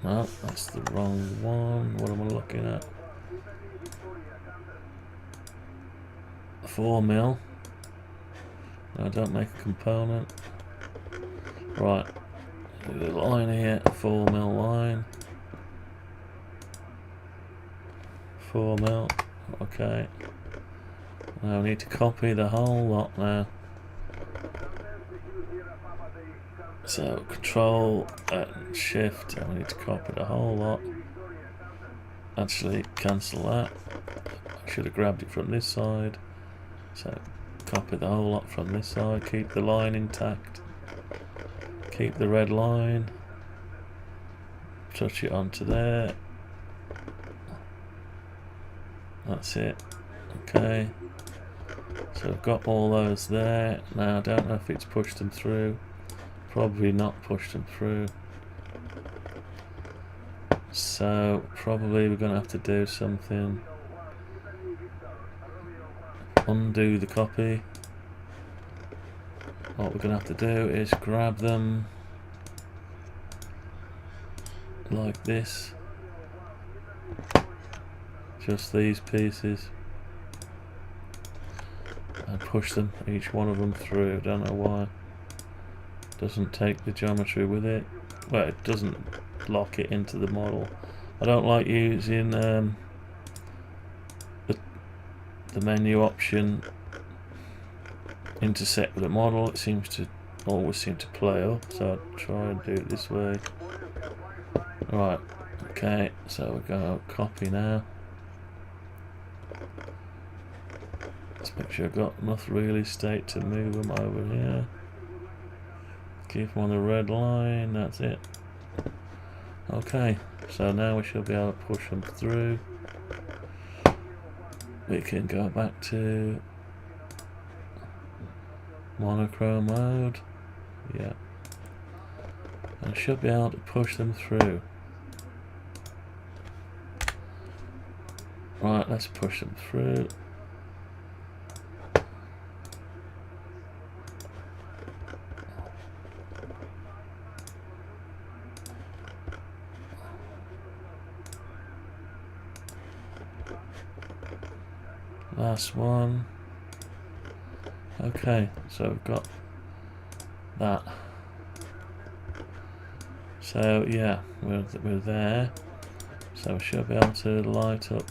No, that's the wrong one. What am I looking at? 4 mil. No, don't make a component. Right, the line here, 4 mil line. 4 mil. Okay. Now we need to copy the whole lot now. So Control and Shift, and we need to copy the whole lot. Actually, cancel that. I should have grabbed it from this side. So copy the whole lot from this side. Keep the line intact. Keep the red line. Touch it onto there. That's it. Okay. So I've got all those there. Now I don't know if it's pushed them through. Probably not pushed them through. So probably we're going to have to do something. Undo the copy. What we're going to have to do is grab them like this. Just these pieces. And push them, each one of them through. Don't know why. Doesn't take the geometry with it. Well, it doesn't lock it into the model. I don't like using the menu option intersect with the model. It seems to always seem to play up, so I'll try and do it this way. Right, okay, so we're going to copy now. Let's make sure I've got enough real estate to move them over here. Keep them on the red line, that's it. Okay, so now we should be able to push them through. We can go back to monochrome mode. Yeah. And should be able to push them through. Right, let's push them through. Last one. Okay, so we've got that. So yeah, we're there. So we should be able to light up,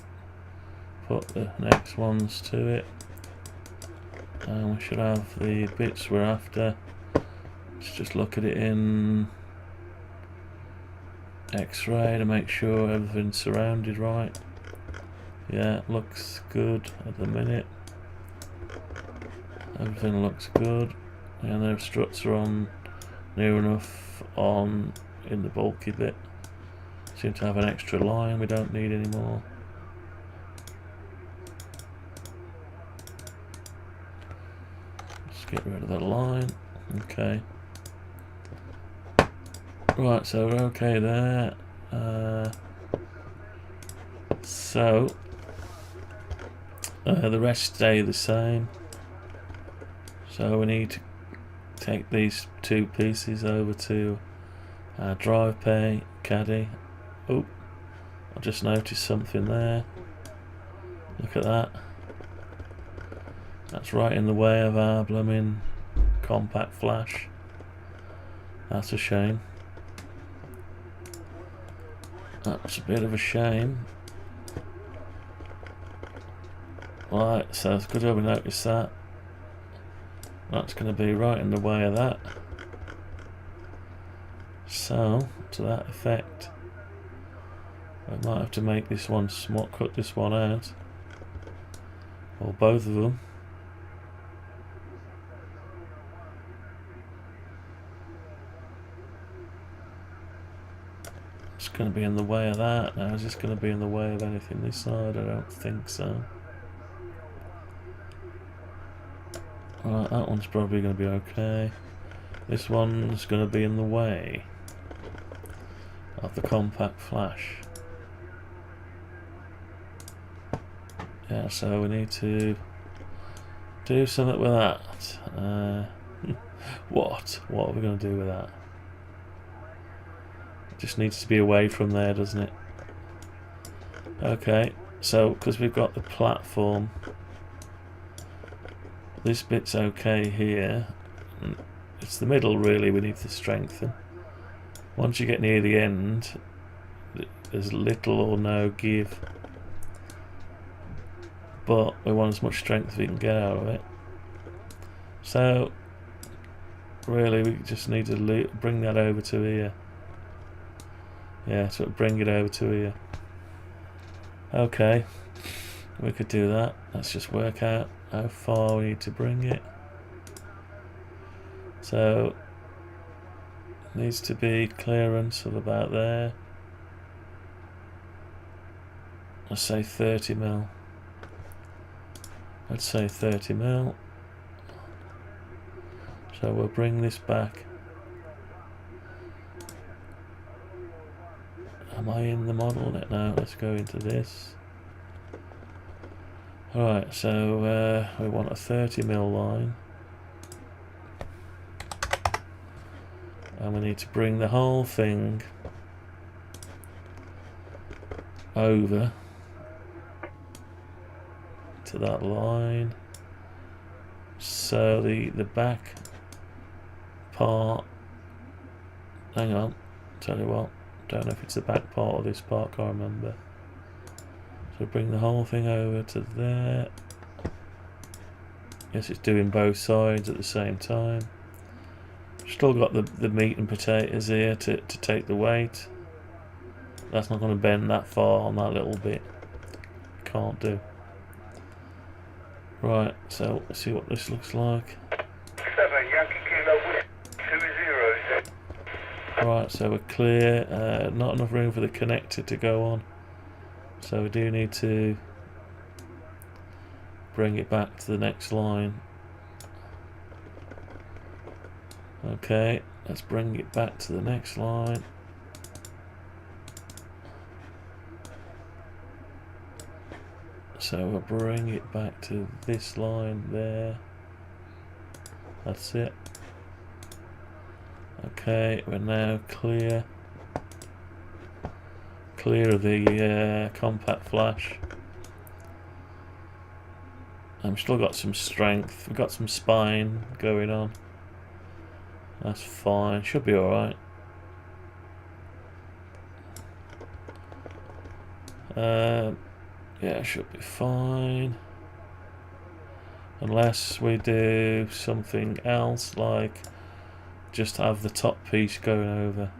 put the next ones to it, and we should have the bits we're after. Let's just look at it in X-ray to make sure everything's surrounded right. Yeah, looks good at the minute. Everything looks good, and the struts are on near enough on in the bulky bit. Seem to have an extra line we don't need anymore. Just get rid of that line. Okay. Right, so we're okay there. The rest stay the same. So we need to take these two pieces over to drive pay, Caddy. Oh, I just noticed something there. Look at that. That's right in the way of our blooming compact flash. That's a shame. That's a bit of a shame. Right, so it's good that we noticed that. That's going to be right in the way of that. So, to that effect, I might have to make this one small, cut this one out. or both of them. It's going to be in the way of that. Now, is this going to be in the way of anything this side? I don't think so. Right, that one's probably going to be okay. This one's going to be in the way of the compact flash. Yeah, so we need to do something with that. What are we going to do with that? It just needs to be away from there, doesn't it? Okay, so because we've got the platform, this bit's okay here. It's the middle really we need to strengthen. Once you get near the end, there's little or no give. But we want as much strength as we can get out of it. So, really we just need to bring that over to here. Yeah, so bring it over to here. Okay, we could do that. Let's just work out how far we need to bring it. So needs to be clearance of about there. Let's say 30 mil. Let's say 30 mil. So we'll bring this back. Am I in the model now? Let's go into this. Alright, so we want a 30 mil line. And we need to bring the whole thing over to that line. So the back part, hang on, tell you what, don't know if it's the back part or this part, can't remember. So bring the whole thing over to there. Yes, it's doing both sides at the same time. Still got the meat and potatoes here to take the weight. That's not going to bend that far on that little bit. Can't do. Right, so let's see what this looks like. 7 Yankee Kilo 20. Right, so we're clear. Not enough room for the connector to go on. So we do need to bring it back to the next line. Okay, let's bring it back to the next line. So we'll bring it back to this line there. That's it. Okay, we're now clear of the compact flash. I've still got some strength. We've got some spine going on. That's fine. Should be alright. Yeah, should be fine. Unless we do something else, like just have the top piece going over.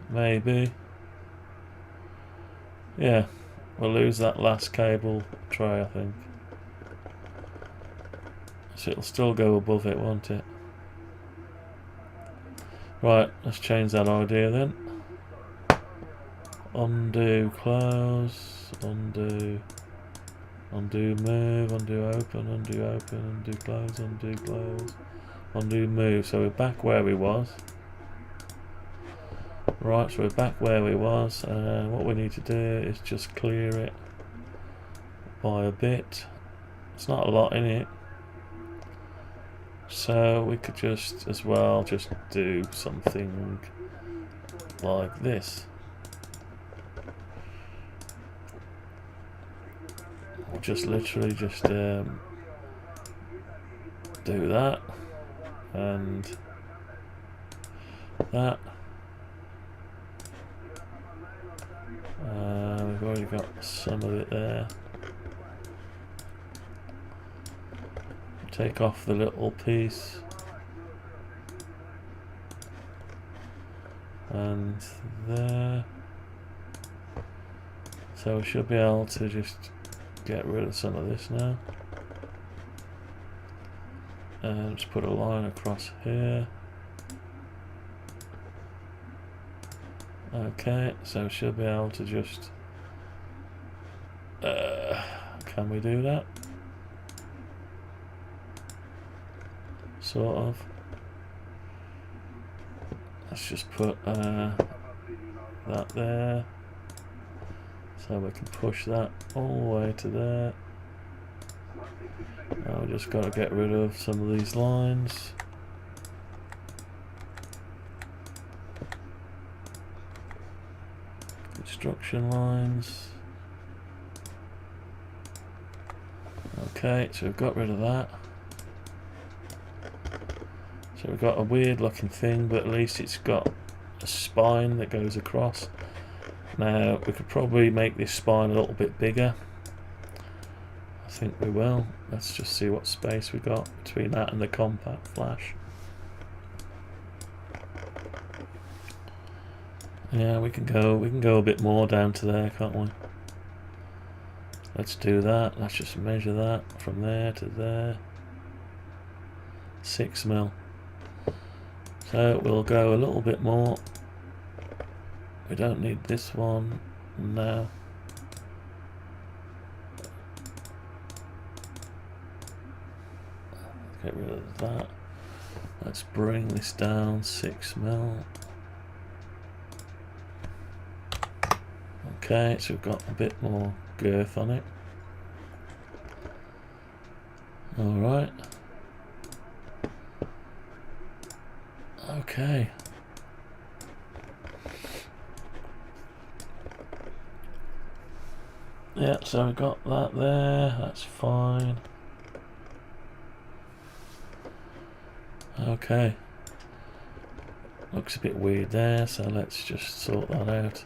Maybe. Yeah, we'll lose that last cable tray, I think. So it'll still go above it, won't it? Right, let's change that idea then. Undo, close, undo, move, undo, open, undo, close, undo, move. So we're back where we was. Right, so we're back where we was. What we need to do is just clear it by a bit. It's not a lot in it. So we could just, as well, just do something like this. Or just literally just do that and that. We've already got some of it there. Take off the little piece and there. So we should be able to just get rid of some of this now. And just put a line across here. Okay, so we should be able to just... can we do that? Sort of. Let's just put that there. So we can push that all the way to there. Now we just got to get rid of some of these lines. Construction lines. Okay, so we've got rid of that. So we've got a weird looking thing, but at least it's got a spine that goes across. Now we could probably make this spine a little bit bigger. I think we will. Let's just see what space we got between that and the compact flash. Yeah, we can go a bit more down to there, can't we? Let's do that. Let's just measure that from there to there. 6 mil. So we'll go a little bit more. We don't need this one now. Get rid of that. Let's bring this down 6 mil. Okay, so we've got a bit more girth on it. Alright. Okay. Yeah, so we've got that there, that's fine. Okay. Looks a bit weird there, so let's just sort that out.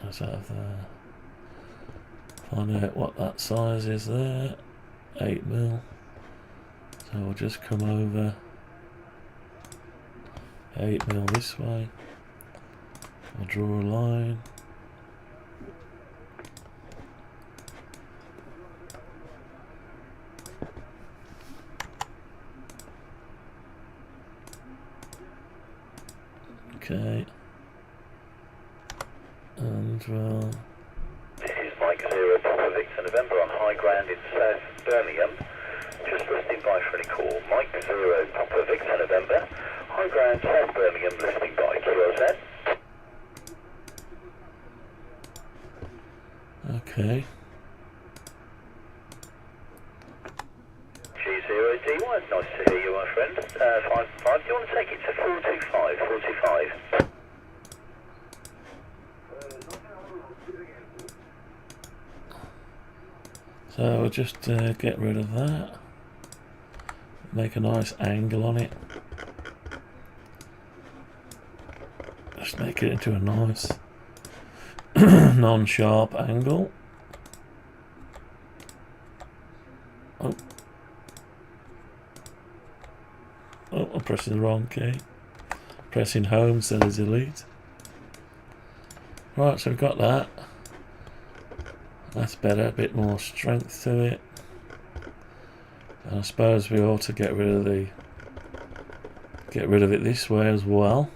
Let's have find out what that size is there. 8 mil. So we'll just come over 8 mil this way. I'll draw a line. Okay. And well. This is Mike 0 Papa Victor November on high ground in South Birmingham. Just listening by for any call. Mike 0 Papa Victor November. High ground South Birmingham, listening by QOZ. Okay. G0DY, nice to hear you, my friend. 55. Do you want to take it to 425? 425. So we'll just get rid of that. Make a nice angle on it. Just make it into a nice non-sharp angle. Oh, I'm pressing the wrong key. Pressing home instead of delete. Right, so we've got that. That's better, a bit more strength to it. And I suppose we ought to get rid of it this way as well.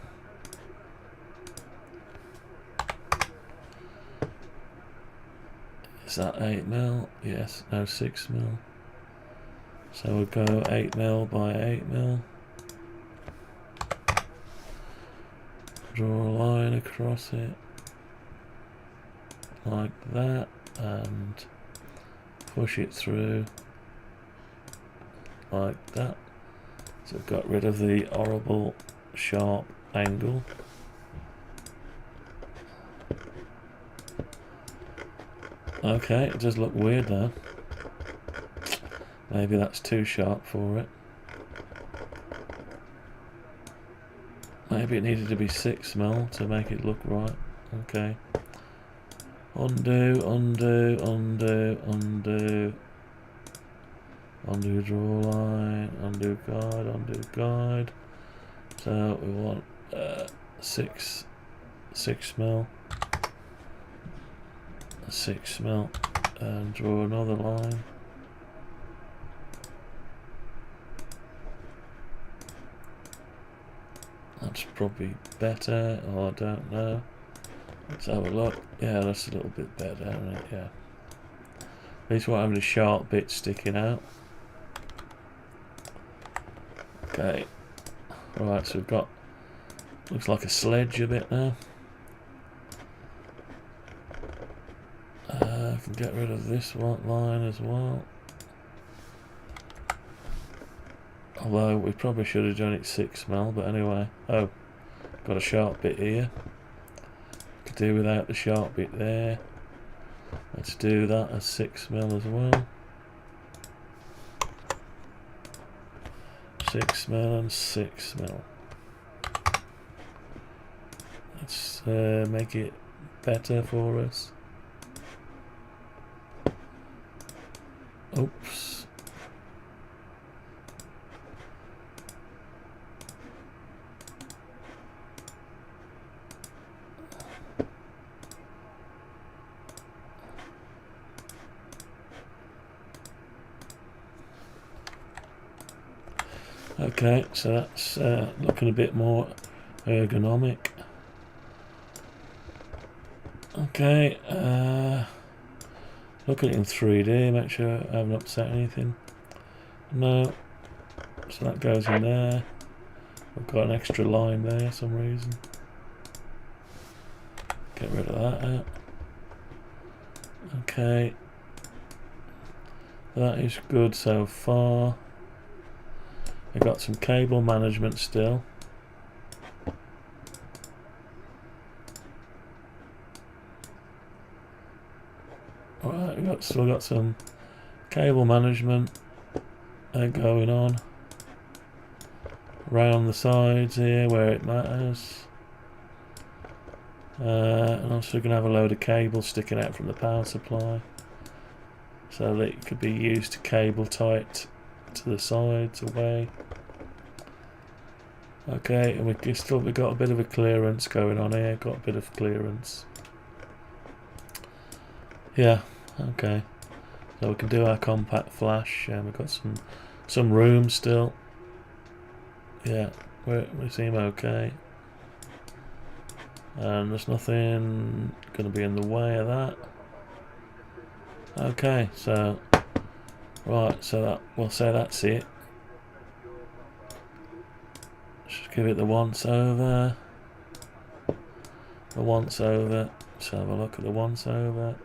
Is that 8 mil? Yes, no, 6 mil. So we'll go 8 mil by 8 mil. Draw a line across it. Like that. And push it through. Like that. So I've got rid of the horrible sharp angle. Okay, it does look weird though. Maybe that's too sharp for it. Maybe it needed to be 6 mil to make it look right. Okay. Undo, undo, undo, undo. Undo draw line, undo guide, undo guide. So we want 6 6mm, a 6mm, and draw another line. That's probably better, or I don't know. Let's have a look. Yeah, that's a little bit better, isn't it? Yeah. At least we're having a sharp bit sticking out. Okay. Right, so we've got, looks like a sledge a bit now. I can get rid of this one line as well. Although we probably should have done it 6mm, but anyway. Oh, got a sharp bit here. Could do without the sharp bit there. Let's do that as 6mm as well. 6mm and 6mm. Let's make it better for us. Oops. Okay, so that's looking a bit more ergonomic. Okay, look at it in 3D, make sure I haven't upset anything. No, so that goes in there. I've got an extra line there for some reason. Get rid of that out. Okay, that is good so far. I've got some cable management still. Alright, we've still got some cable management going on around the sides here where it matters. And I'm still going to have a load of cable sticking out from the power supply so that it could be used to cable tight to the sides away. Okay, and we've got a bit of a clearance going on here. Got a bit of clearance. Yeah, okay. So we can do our compact flash, and we've got some room still. Yeah, we seem okay. And there's nothing going to be in the way of that. Okay, so right, so that we'll say that's it. Just give it the once over. The once over. Let's have a look at the once over.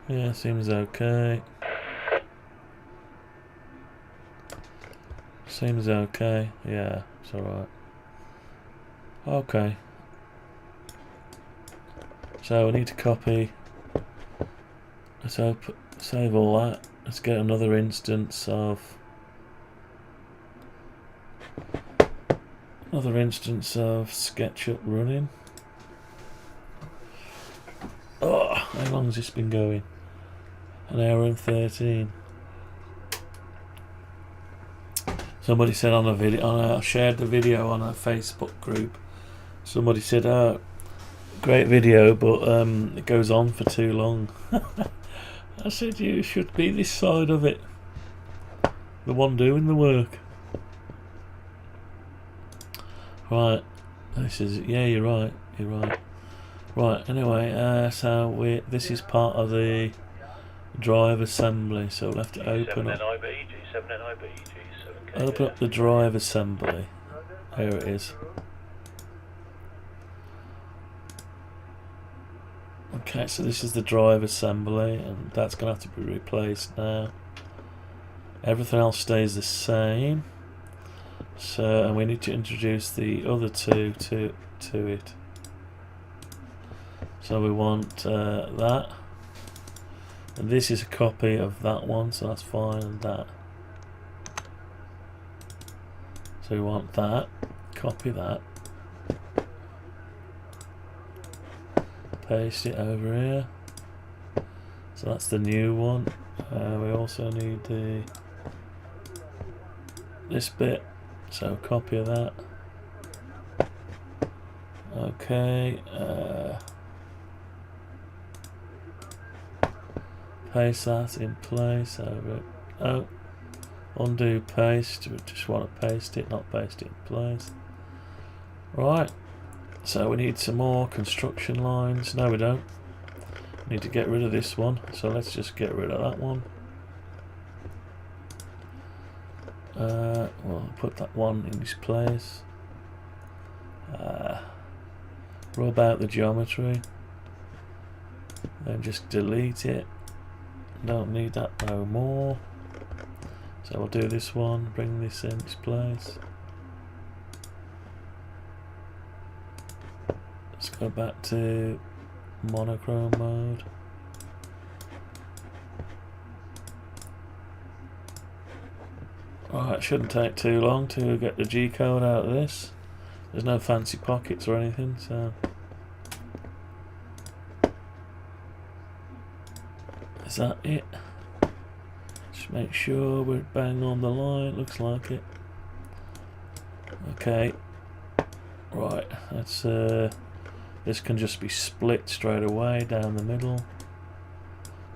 Yeah, seems okay. Seems okay. Yeah, it's alright. Okay. So we need to copy. Let's save all that. Let's get another instance of SketchUp running. Oh, how long has this been going? An hour and 13. Somebody said on a video, I shared the video on a Facebook group. Somebody said, "Oh, great video, but it goes on for too long." I said, you should be this side of it, the one doing the work. Right, this is, yeah, you're right. Right, anyway, so this is part of the drive assembly, so we'll have to open up. Open up the drive assembly. Here it is. Okay, so this is the drive assembly, and that's going to have to be replaced now. Everything else stays the same. So, and we need to introduce the other two to it. So we want that. And this is a copy of that one, so that's fine, and that. So we want that. Copy that. Paste it over here. So that's the new one. We also need this bit. So copy of that. Okay, paste that in place over. Oh, undo paste. We just want to paste it, not paste it in place. Right. So we need some more construction lines. No, we don't. We need to get rid of this one. So let's just get rid of that one. We'll put that one in its place. Rub out the geometry. Then just delete it. Don't need that no more. So we'll do this one. Bring this in its place. Let's go back to monochrome mode. Right, shouldn't take too long to get the G code out of this. There's no fancy pockets or anything, so is that it? Just make sure we're bang on the line. Looks like it. Okay. Right, that's this can just be split straight away down the middle.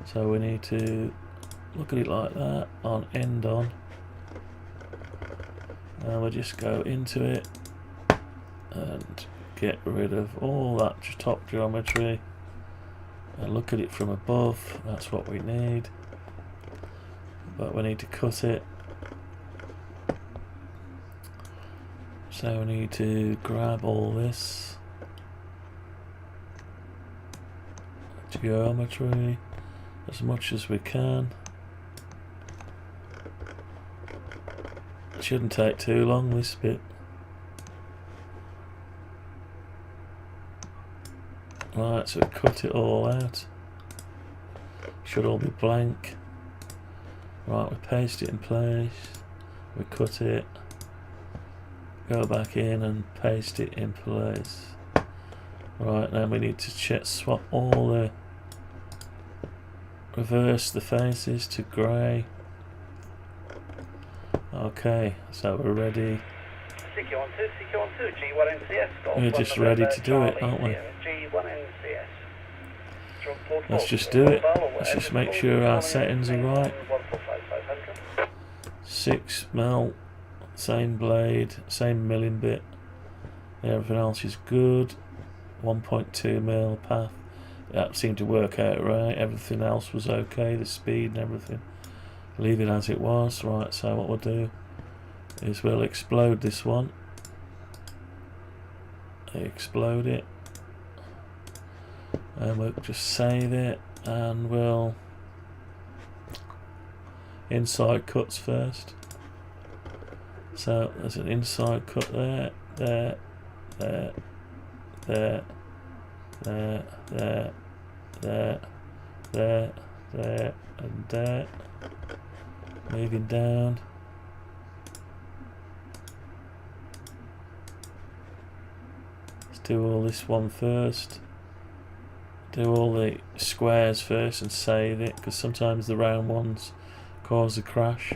So we need to look at it like that on end on. And we'll just go into it and get rid of all that top geometry and look at it from above. That's what we need, but we need to cut it. So we need to grab all this geometry as much as we can. It shouldn't take too long, this bit. Right, so we cut it all out. Should all be blank. Right, we paste it in place. We cut it. Go back in and paste it in place. Right, now we need to swap all the... reverse the faces to grey. Okay, so we're ready. We're just ready to do it, aren't we? Let's just do it. Let's just make sure our settings are right. 6mm, same blade, same milling bit. Everything else is good. 1.2mm path. That seemed to work out right. Everything else was okay, the speed and everything. Leave it as it was. Right, so what we'll do is we'll explode this one. Explode it. And we'll just save it, and we'll inside cuts first. So there's an inside cut there, there, there, there, there, there, there, there, there, and there. Moving down. Let's do all this one first. Do all the squares first and save it, because sometimes the round ones cause a crash.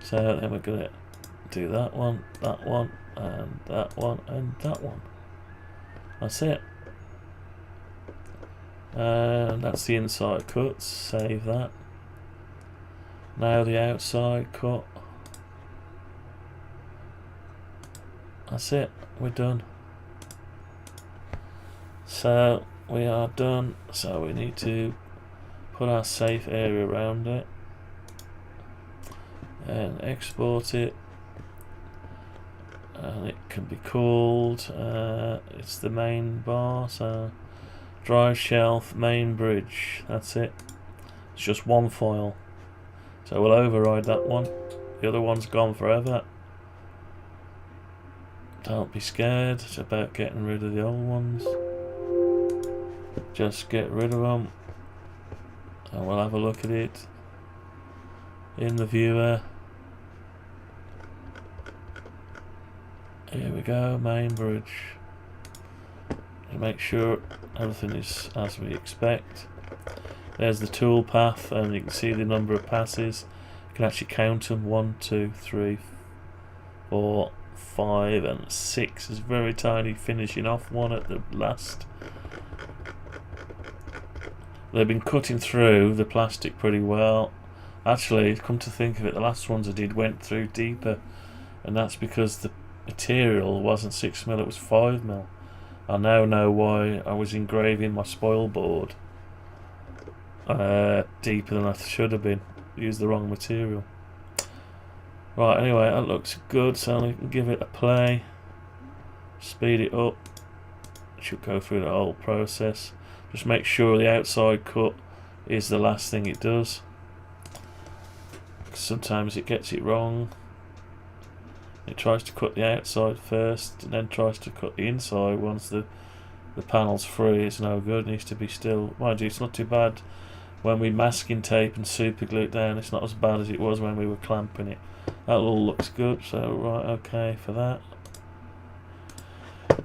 So then we're going to do that one, and that one, and that one. That's it. And that's the inside cuts. Save that. Now the outside cut. That's it. We're done. So we are done. So we need to put our safe area around it and export it. And it can be called, it's the main bar, so drive shelf, main bridge, that's it. It's just one file. So we'll override that one. The other one's gone forever. Don't be scared, it's about getting rid of the old ones. Just get rid of them. And we'll have a look at it in the viewer. Here we go, main bridge. To make sure everything is as we expect. There's the tool path, and you can see the number of passes. You can actually count them: 1, 2, 3, 4, 5 and 6 is very tiny, finishing off one at the last. They've been cutting through the plastic pretty well. Actually, come to think of it, the last ones I did went through deeper, and that's because the material wasn't 6mm, it was 5mm. I now know why I was engraving my spoil board deeper than I should have been. Used the wrong material. Right, anyway, that looks good, so I can give it a play. Speed it up. Should go through the whole process. Just make sure the outside cut is the last thing it does. Sometimes it gets it wrong. It tries to cut the outside first, and then tries to cut the inside once the panel's free. It's no good, it needs to be still. Mind you, it's not too bad when we masking tape and super glue it down. It's not as bad as it was when we were clamping it. That all looks good, so right, okay for that.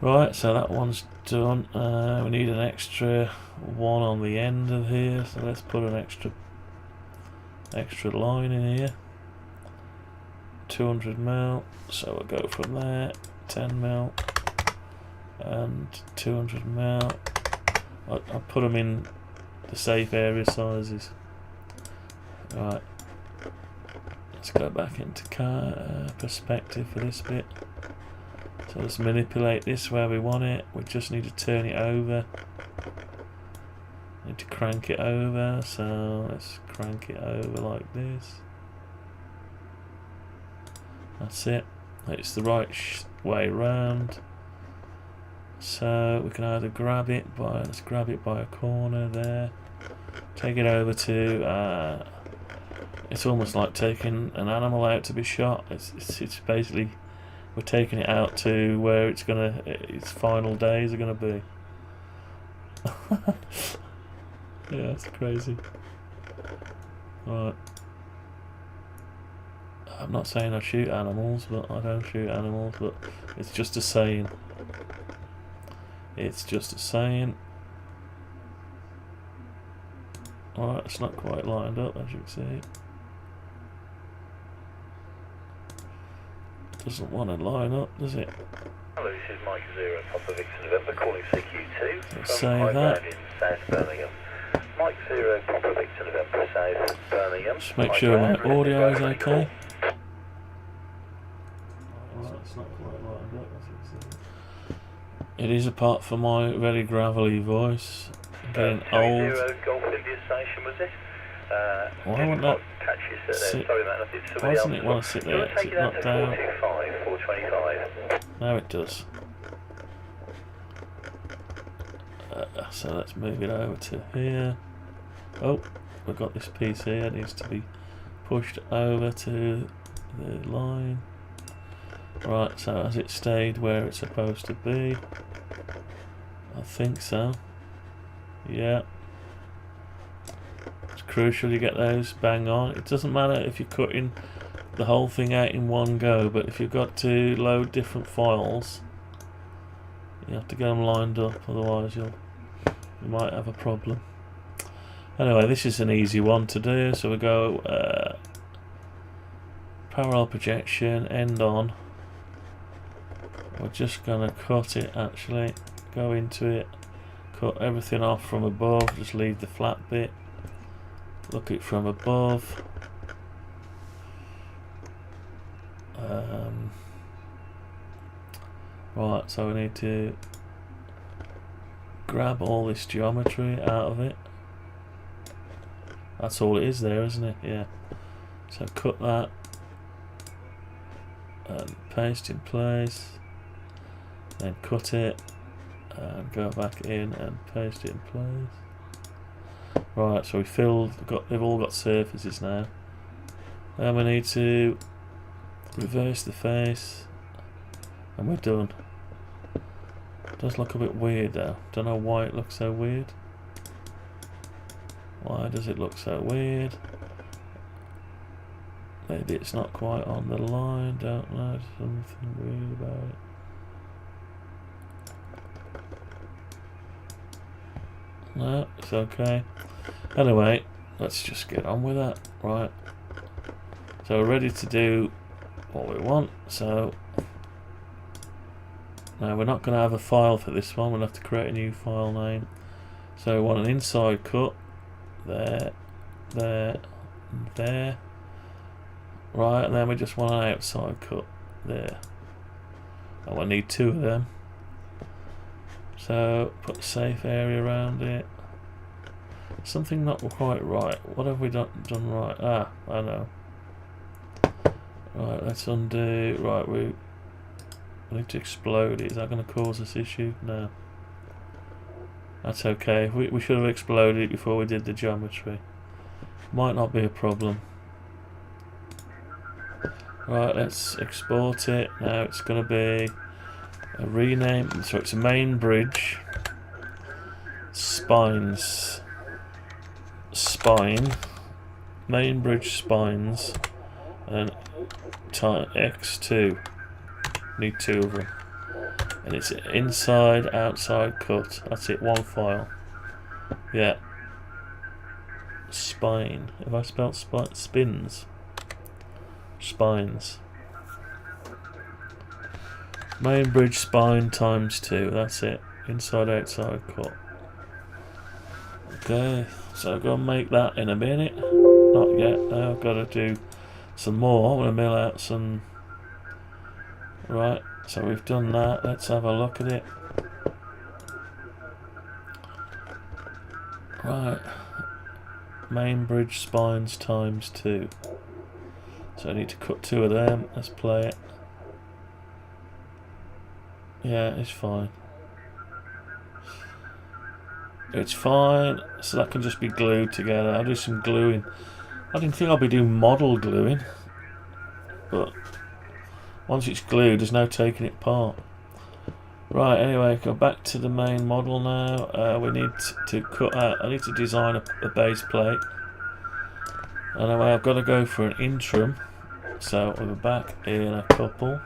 Right, so that one's done. We need an extra one on the end of here, so let's put an extra line in here. 200mm, so we'll go from there. 10mm and 200mm. I'll put them in the safe area sizes. Right, let's go back into perspective for this bit. So let's manipulate this where we want it. We just need to turn it over. Need to crank it over, so let's crank it over like this. That's it. It's the right way round. So we can either grab it by, let's grab it by a corner there. Take it over to, it's almost like taking an animal out to be shot. It's basically, we're taking it out to where it's gonna, its final days are gonna be. Yeah, that's crazy. Right. I'm not saying I shoot animals, but I don't shoot animals, but it's just a saying. It's just a saying. Alright, it's not quite lined up, as you can see. Doesn't want to line up, does it? Hello, this is Mike 0 Papa Victor November calling CQ2 from save High that. Ground in South Birmingham. Mike 0 Papa Victor November South Birmingham. Just make High sure my Ground, audio is ready for okay. call. It is apart from my very gravelly voice. Getting old. 0 Golf India Station was it? Why wouldn't that catch you sit sit? there? Sorry, man, I did Why somebody doesn't else. it want to sit Do you there? want to Is take it it down not to down? 425, 425? Now it does. So let's move it over to here. Oh, we've got this piece here. It needs to be pushed over to the line. Right, so has it stayed where it's supposed to be? I think so. Yeah. It's crucial you get those bang on. It doesn't matter if you're cutting the whole thing out in one go, but if you've got to load different files, you have to get them lined up, otherwise you might have a problem. Anyway, this is an easy one to do, so we go parallel projection, end on. We're just going to cut it actually, go into it, cut everything off from above, just leave the flat bit, look it from above. Right, so we need to grab all this geometry out of it. That's all it is there, isn't it? Yeah. So cut that and paste in place, then cut it and go back in and paste it in place. Right, so they've all got surfaces now. Then we need to reverse the face and we're done. It does look a bit weird though. Don't know why it looks so weird. Why does it look so weird? Maybe it's not quite on the line, don't know, something weird about it. No, it's okay. Anyway, let's just get on with that. Right. So we're ready to do what we want. So Now we're not going to have a file for this one, we'll have to create a new file name. So we want an inside cut, there, there, there. Right, and then we just want an outside cut, there. And we'll need 2 of them. So put a safe area around it. Something not quite right. What have we done right? Ah, I know. Right, let's undo. Right, we need to explode it. Is that going to cause this issue? No. That's okay. We should have exploded it before we did the geometry. Might not be a problem. Right, let's export it. Now it's going to be a rename. So it's a main bridge. Spines. Spine. Main bridge spines. And X2. Need 2 of them. And it's inside, outside cut. That's it, 1 file. Yeah. Spine. Have I spelled spine? Spins. Spines. Main bridge spine times 2. That's it. Inside, outside cut. Okay. So I've got to make that in a minute. Not yet. Now I've got to do some more. I'm going to mill out some. Right. So we've done that. Let's have a look at it. Right. Main bridge spines times 2. So I need to cut 2 of them. Let's play it. Yeah, it's fine. It's fine. So that can just be glued together. I'll do some gluing. I didn't think I'd be doing model gluing. But once it's glued, there's no taking it apart. Right, anyway, go back to the main model now. We need to cut out, I need to design a base plate. Anyway, I've got to go for an interim. So we'll be back in a couple.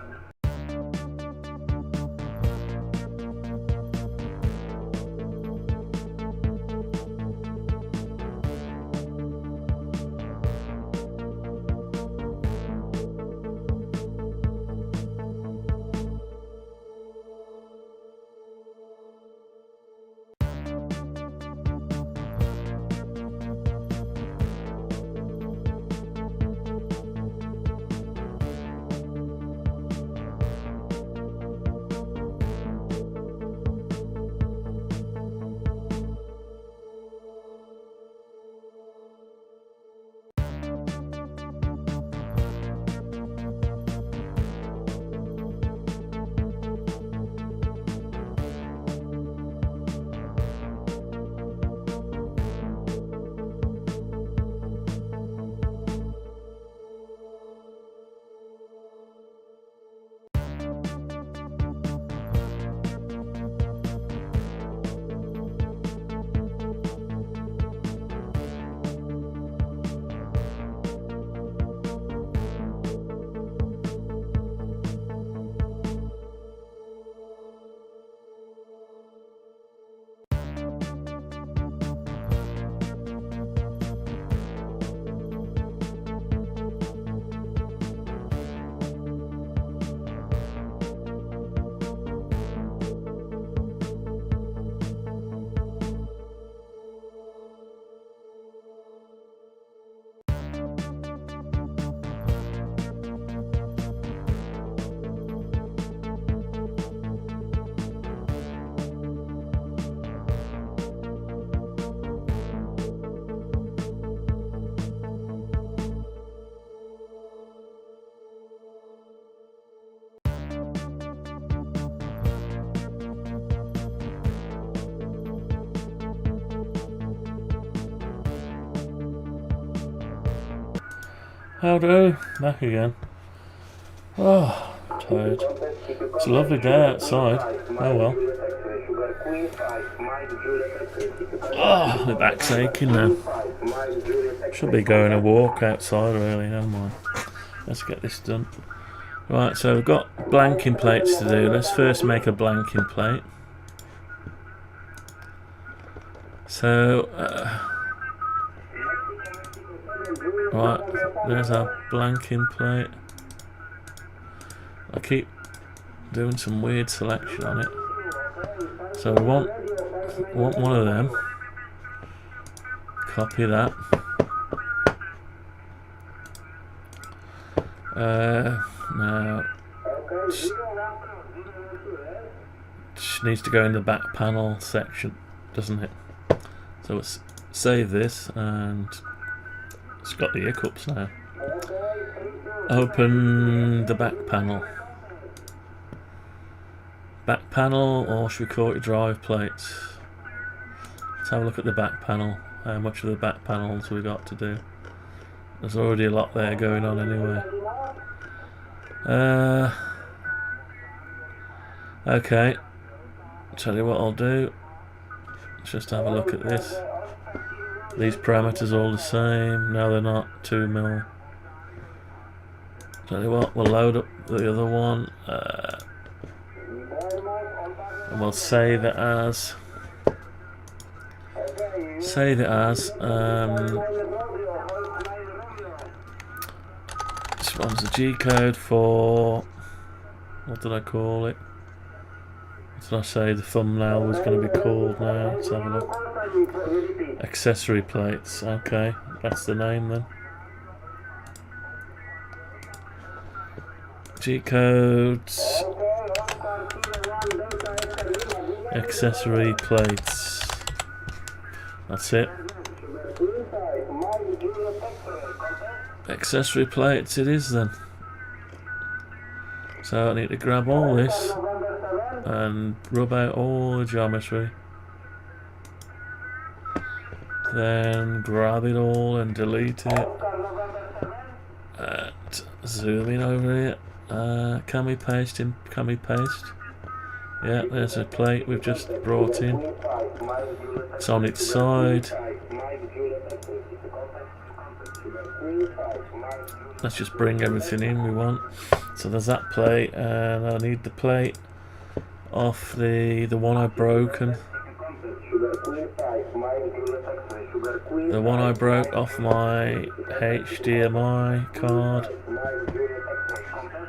Howdy, back again. Oh, I'm tired. It's a lovely day outside. Oh well. Oh, my back's aching now. Should be going a walk outside really, never mind. Let's get this done. Right, so we've got blanking plates to do. Let's first make a blanking plate. So, right, there's our blanking plate. I keep doing some weird selection on it. So we want one of them. Copy that. Now just needs to go in the back panel section, doesn't it? So let's save this, and it's got the hiccups now. Open the back panel. Back panel, or should we call it drive plates? Let's have a look at the back panel. How much of the back panels we got to do? There's already a lot there going on anyway. Okay. Tell you what I'll do. Let's just have a look at this. These parameters all the same. No, they're not. 2mm. Tell you what, we'll load up the other one. And we'll save it as. This one's the G code for. What did I call it? What did I say the thumbnail was going to be called now? Let's have a look. Accessory plates. Okay, that's the name then. G codes. Accessory plates. That's it. Accessory plates it is then. So I need to grab all this and rub out all the geometry. Then grab it all and delete it. And zoom in over here. Can we paste in? Can we paste? Yeah, there's a plate we've just brought in. It's on its side. Let's just bring everything in we want. So there's that plate, and I need the plate off the one I've broken. The one I broke off my HDMI card.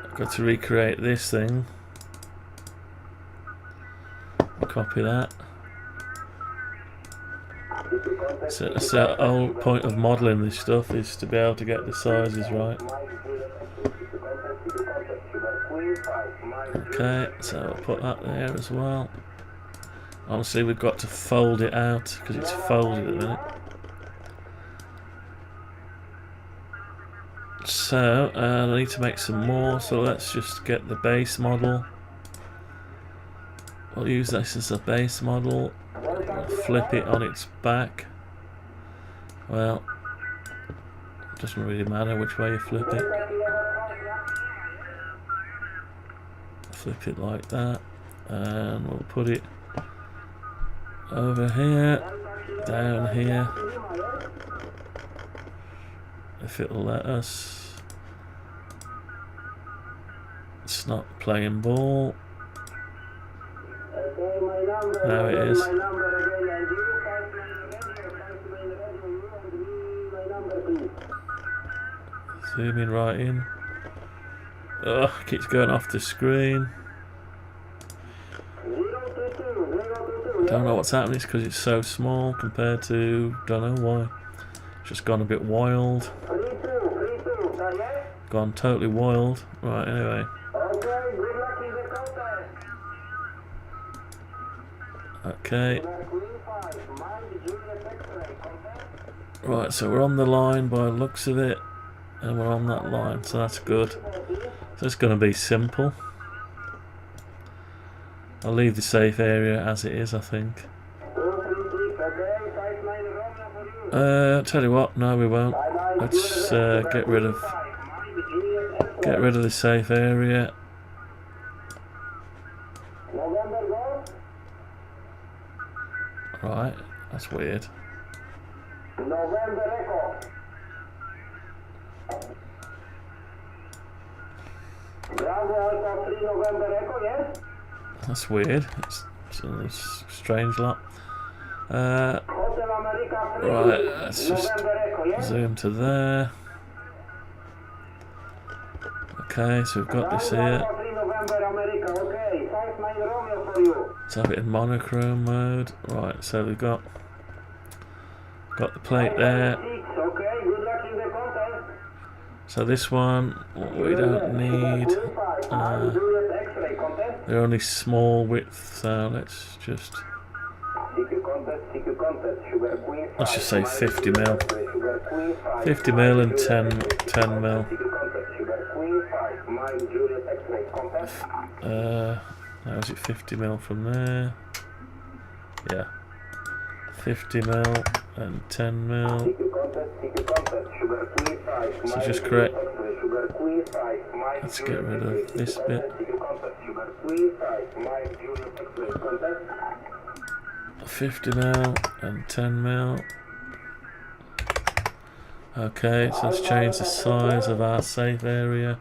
I've got to recreate this thing. Copy that. So the whole point of modelling this stuff is to be able to get the sizes right. Okay, so I'll put that there as well. Honestly, we've got to fold it out because it's folded at the minute. So I need to make some more, so let's just get the base model. We'll use this as a base model. We'll flip it on its back. Well, it doesn't really matter which way you flip it. Flip it like that, and we'll put it over here, down here, if it'll let us. It's not playing ball. Now it is. Zooming right in. Ugh, keeps going off the screen. Don't know what's happening. It's because it's so small compared to. Don't know why. It's just gone a bit wild. Gone totally wild. Right, anyway. Okay. Right, so we're on the line by the looks of it. And we're on that line, so that's good. So it's going to be simple. I'll leave the safe area as it is, I think. Tell you what, no we won't. Let's get rid of the safe area. Right, that's weird. That's weird. It's a strange lot. Right, let's just zoom to there. Okay, so we've got this here. Let's have it in monochrome mode. Right, so we've got the plate there. So this one we don't need. They're only small width, so let's just say 50 mil. 50 mil and 10 mil. Now is it 50 mil from there? Yeah. 50 mil and 10 mil. So just correct. Let's get rid of this bit. 50 mil and 10 mil. Okay, so let's change the size of our safe area.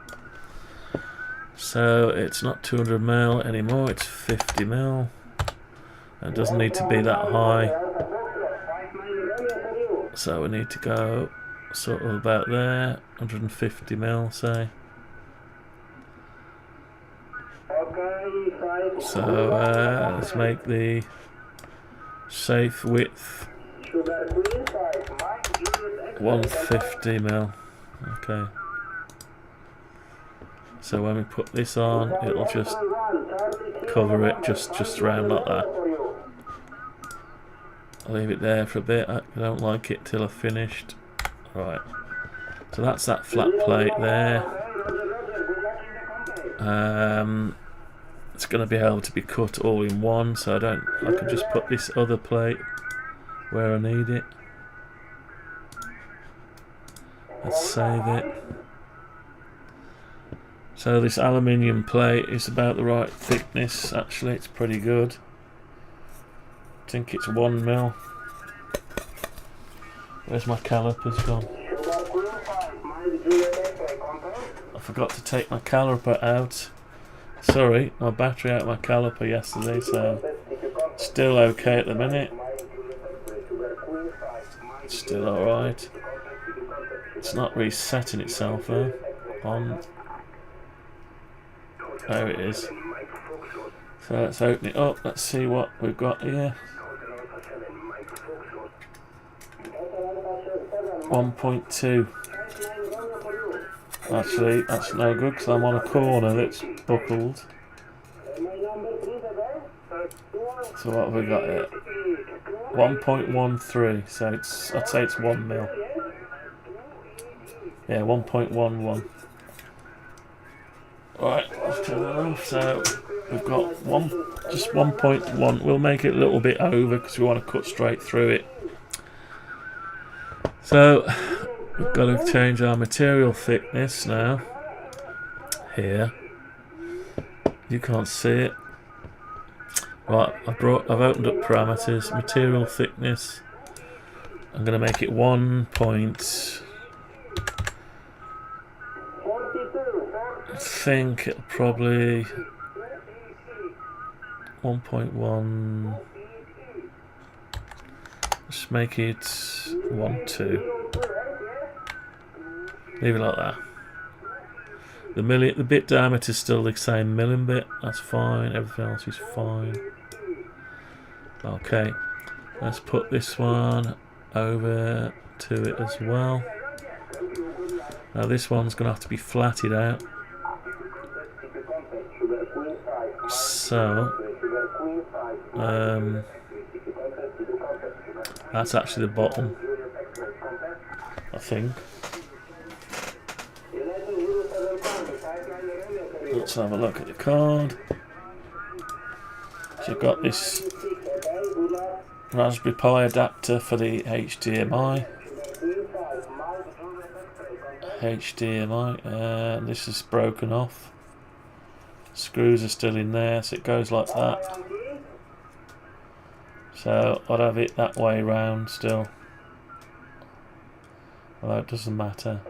So it's not 200 mil anymore, it's 50 mil. It doesn't need to be that high. So we need to go sort of about there, 150 mil, say. So let's make the safe width 150 mil. Okay. So when we put this on, it'll just cover it just around like that. I'll leave it there for a bit. I don't like it till I've finished. Right. So that's that flat plate there. It's going to be able to be cut all in one, so I can just put this other plate where I need it. Let's save it. So this aluminium plate is about the right thickness. Actually, it's pretty good. I think it's 1 mil. Where's my calipers gone? I forgot to take my caliper out. Sorry, my battery out of my caliper yesterday, so still okay at the minute. It's still alright. It's not resetting itself though. On. There it is. So let's open it up. Let's see what we've got here. 1.2. Actually, that's no good because I'm on a corner that's buckled. So what have we got here? 1.13. So I'd say it's 1 mil. Yeah, 1.11. Right, let's turn that off. So we've got just 1.1. We'll make it a little bit over because we want to cut straight through it. So we've got to change our material thickness now. Here, you can't see it. Right, I've opened up parameters. Material thickness. I'm going to make it 1. I think it'll probably 1.1. Just make it 1.2. Leave it like that. The bit diameter is still the same milling bit. That's fine. Everything else is fine. Okay. Let's put this one over to it as well. Now this one's going to have to be flatted out. So that's actually the bottom, I think. Let's have a look at the card. So you've got this Raspberry Pi adapter for the HDMI. This is broken off. Screws are still in there, so it goes like that. So I'd have it that way round still. Although it doesn't matter.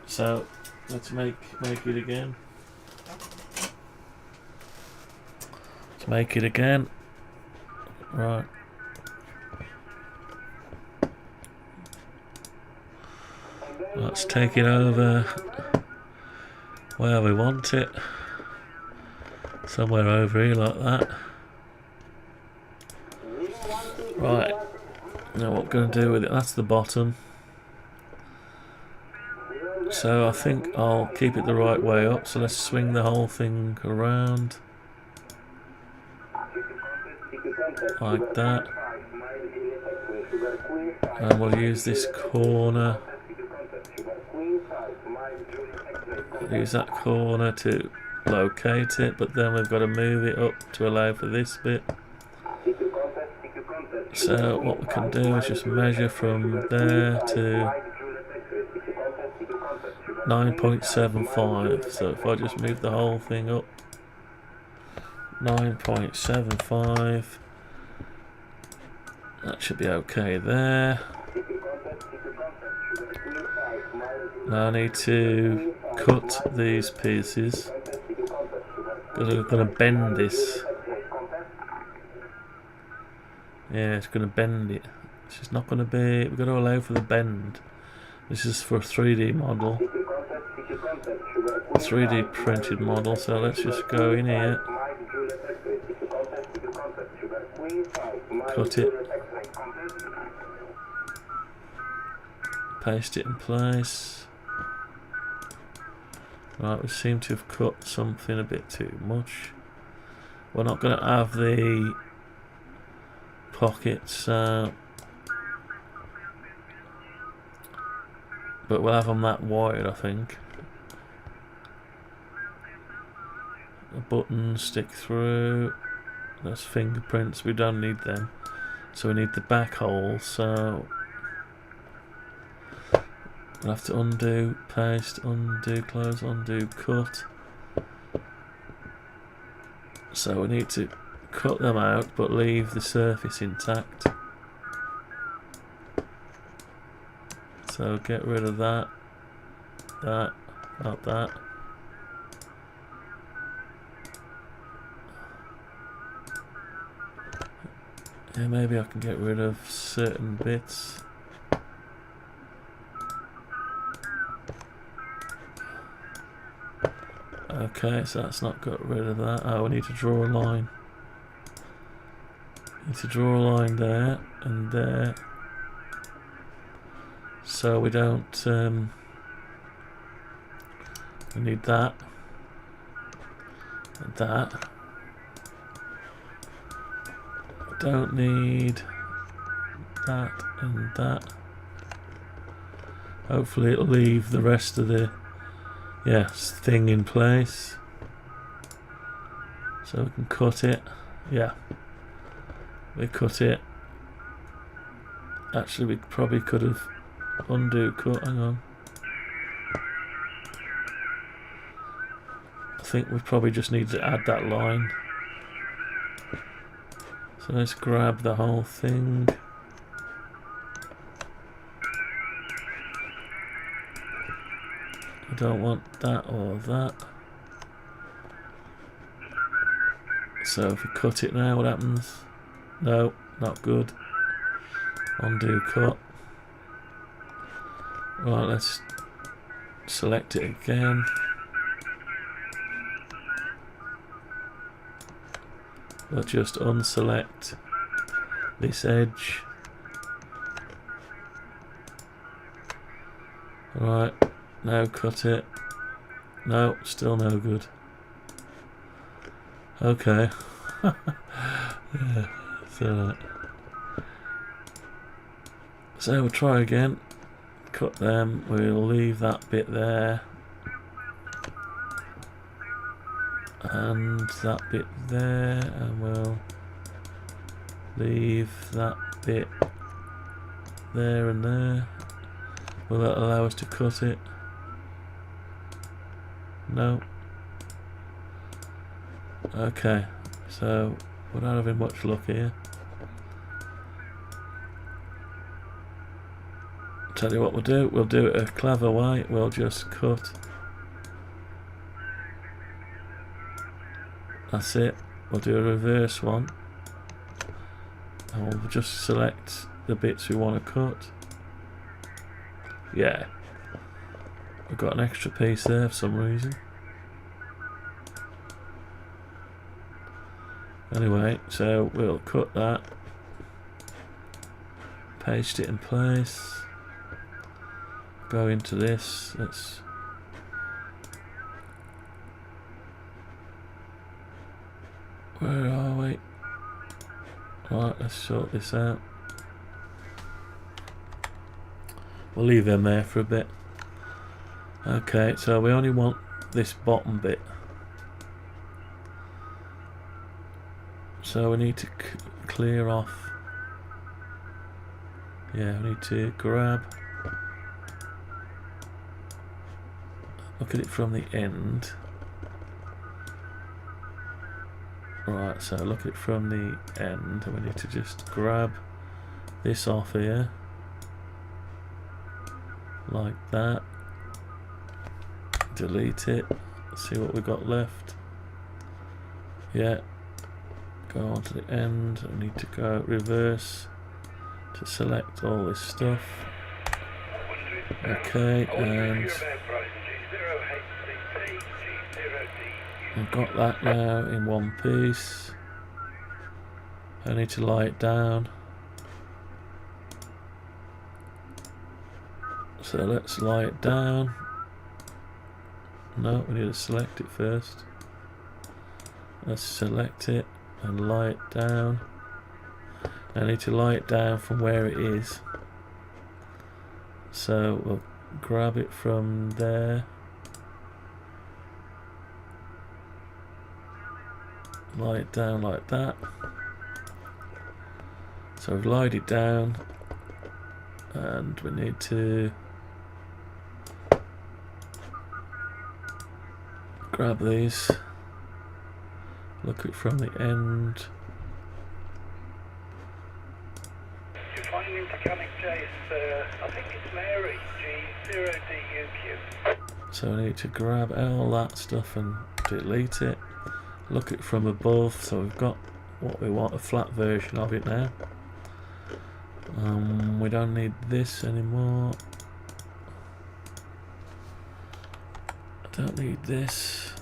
So let's make it again. Let's make it again. Right. Let's take it over where we want it. Somewhere over here like that. Right, now what we're going to do with it, that's the bottom. So I think I'll keep it the right way up, so let's swing the whole thing around. Like that. And we'll use this corner. Use that corner to locate it, but then we've got to move it up to allow for this bit. So what we can do is just measure from there to 9.75. So if I just move the whole thing up 9.75, that should be okay there. Now I need to cut these pieces because I'm going to bend this. Yeah, it's going to bend it. It's just not going to be... We've got to allow for the bend. This is for a 3D model. 3D printed model, so let's just go in here. Cut it. Paste it in place. Right, we seem to have cut something a bit too much. We're not going to have the pockets but we'll have them that wide, I think. The buttons stick through. Those fingerprints, we don't need them, so we need the back holes. So we'll have to undo, paste, undo, close, undo, cut. So we need to cut them out but leave the surface intact. So get rid of that, not that. Yeah, maybe I can get rid of certain bits. Okay, so that's not got rid of that. Oh, we need to draw a line. Need to draw a line there and there, so we don't. We need that and that. We don't need that and that. Hopefully, it'll leave the rest of the thing in place, so we can cut it. Yeah. We cut it. Actually, we probably could have undo cut. Hang on. I think we probably just need to add that line. So let's grab the whole thing. I don't want that or that. So if we cut it now, what happens? No, not good. Undo cut. Right, let's select it again. But just unselect this edge. Right, now cut it. No, still no good. Okay. Yeah. So we'll try again. Cut them. We'll leave that bit there, and that bit there, and we'll leave that bit there and there. Will that allow us to cut it? No. Okay, so we're not having much luck here. Tell you what we'll do it a clever way. We'll just cut. That's it. We'll do a reverse one, and we'll just select the bits we want to cut. Yeah, we've got an extra piece there for some reason. Anyway, so we'll cut that, paste it in place, go into this. Let's where are we? Right, let's sort this out. We'll leave them there for a bit. Okay, so we only want this bottom bit. So we need to clear off. Yeah, we need to grab. Look at it from the end. Right, so look at it from the end. We need to just grab this off here. Like that. Delete it. See what we got left. Yeah. Go on to the end. I need to go reverse to select all this stuff. Okay, and I've got that now in one piece. I need to lie it down. So let's lie it down. No, we need to select it first. Let's select it and lie it down. I need to lie it down from where it is. So we'll grab it from there. Lie it down like that. So we've lied it down, and we need to grab these, look it from the end. Defining mechanic J is, I think it's Mary, G0DUQ. So I need to grab all that stuff and delete it. Look it from above, so we've got what we want, a flat version of it now. We don't need this anymore. I don't need this.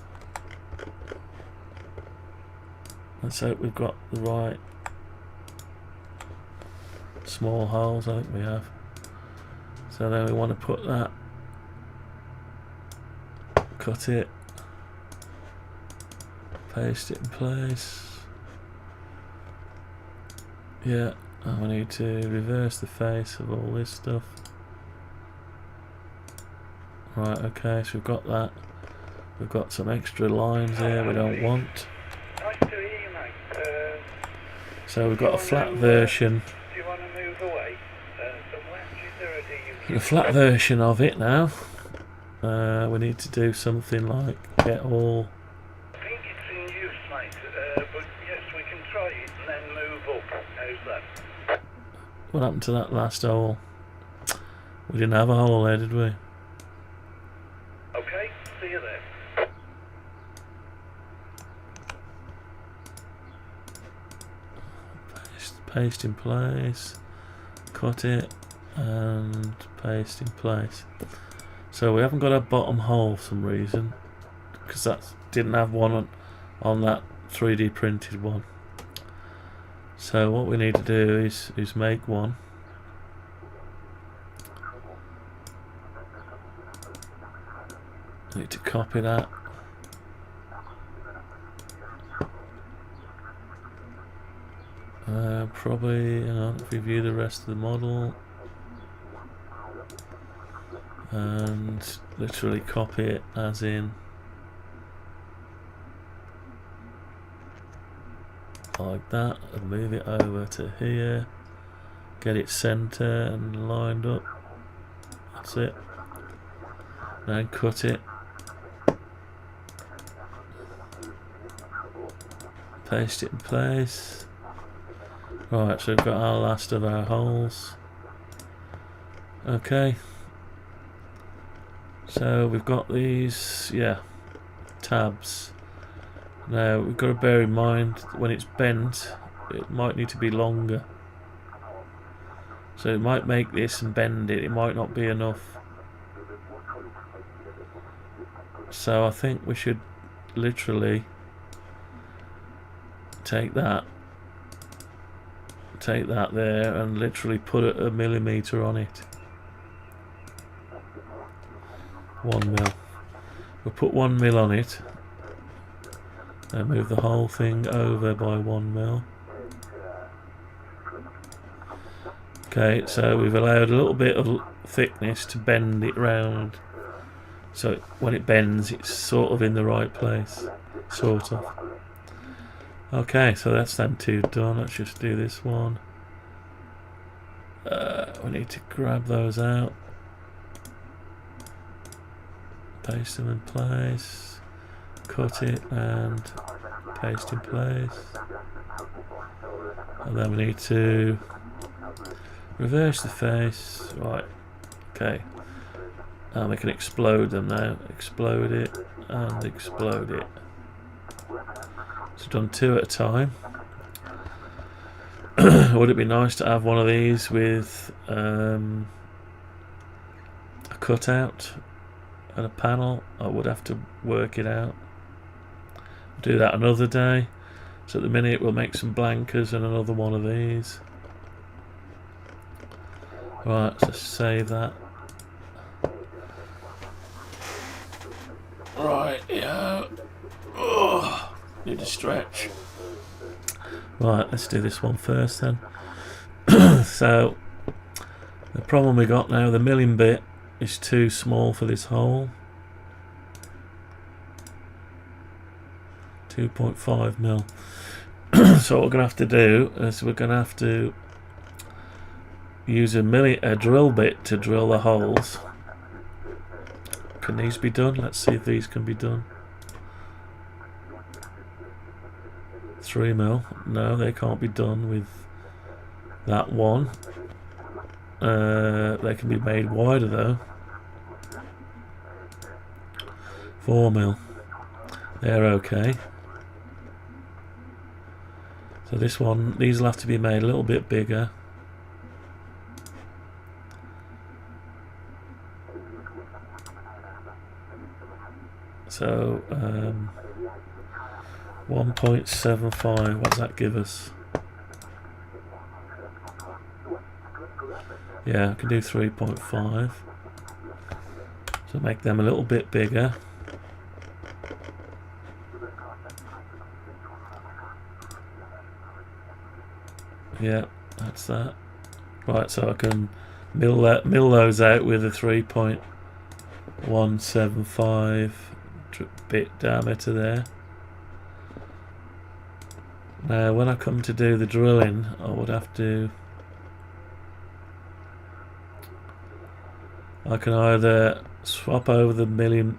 Let's hope we've got the right small holes. I think we have. So then we want to put that, cut it, paste it in place. Yeah, and we need to reverse the face of all this stuff. Right, okay, so we've got that. We've got some extra lines here we don't want. Nice to hear you, mate. So we've got a flat version. Do you want to move away somewhere? G0DUQ. The flat version of it now. We need to do something like get all. I think it's in use, mate, but yes, we can try it and then move up. How's that? What happened to that last hole? We didn't have a hole there, did we? Okay, see you there. Paste in place, cut it, and paste in place. So we haven't got a bottom hole for some reason, because that didn't have one on that 3D printed one. So what we need to do is make one. Need to copy that. Probably, hang on, review the rest of the model and literally copy it as in like that, and move it over to here, get it center and lined up. That's it. Then cut it, paste it in place. Right, so we've got our last of our holes. Okay. So we've got these, yeah, tabs. Now we've got to bear in mind that when it's bent, it might need to be longer. So it might make this and bend it, it might not be enough. So I think we should literally take that there and literally put a millimetre on it. 1 mil. We'll put 1 mil on it and move the whole thing over by 1 mil. Okay, so we've allowed a little bit of thickness to bend it round, so when it bends it's sort of in the right place, sort of. Okay, so that's them two done. Let's just do this one. We need to grab those out, paste them in place, cut it and paste in place, and then we need to reverse the face. Right, okay, and we can explode them now. Explode it and explode it. So done 2 at a time. Would it be nice to have one of these with a cutout and a panel? I would have to work it out. I'll do that another day. So at the minute we'll make some blankers and another one of these. Right, so save that. Right, yeah. Oh, need to stretch. Right, let's do this one first then. So the problem we got now, the milling bit is too small for this hole. 2.5 mil. So what we're going to have to do is we're going to have to use a drill bit to drill the holes. Can these be done? Let's see if these can be done. 3 mil. No, they can't be done with that one. They can be made wider though. 4 mil. They're okay. So this one, these will have to be made a little bit bigger. So 1.75, what does that give us? Yeah, I can do 3.5. So make them a little bit bigger. Yeah, that's that. Right, so I can mill those out with a 3.175 bit diameter there. Now when I come to do the drilling, I would have to, I can either swap over the milling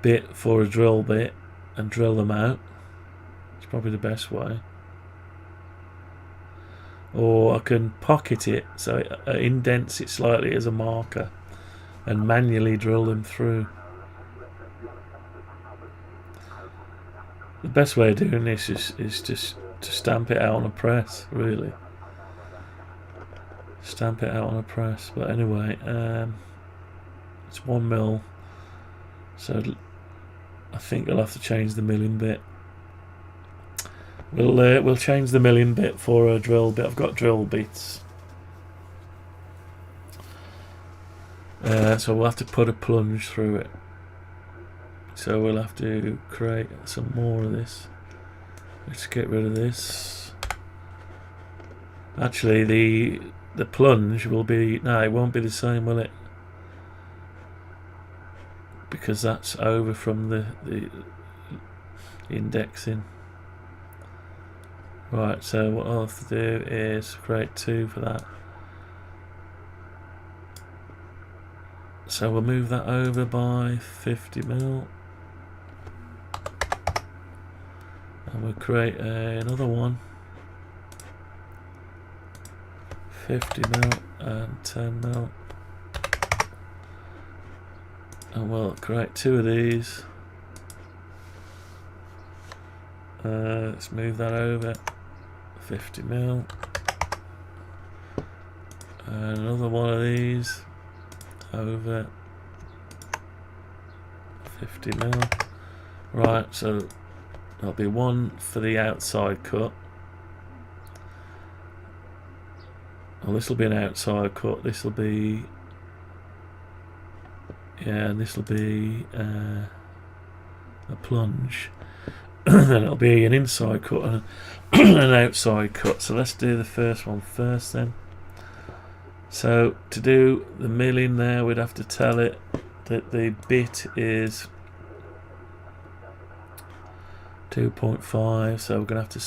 bit for a drill bit and drill them out. It's probably the best way. Or I can pocket it so it indents it slightly as a marker and manually drill them through. The best way of doing this is just to stamp it out on a press, really. Stamp it out on a press. But anyway, it's 1 mil, so I think I'll have to change the milling bit. We'll change the milling bit for a drill bit. I've got drill bits. So we'll have to put a plunge through it. So we'll have to create some more of this. Let's get rid of this. Actually, the plunge will be, no, it won't be the same, will it? Because that's over from the indexing. Right, so what I'll have to do is create 2 for that. So we'll move that over by 50 mil. And we'll create another one. 50 mil and 10 mil. And we'll create 2 of these. Let's move that over. 50 mil. And another one of these. Over 50 mil. Right, so There'll be one for the outside cut. Well, this will be an outside cut. This will be, yeah, and this will be a plunge. Then it'll be an inside cut and an outside cut. So let's do the first one first then. So to do the milling there, we'd have to tell it that the bit is 2.5. So we're gonna have to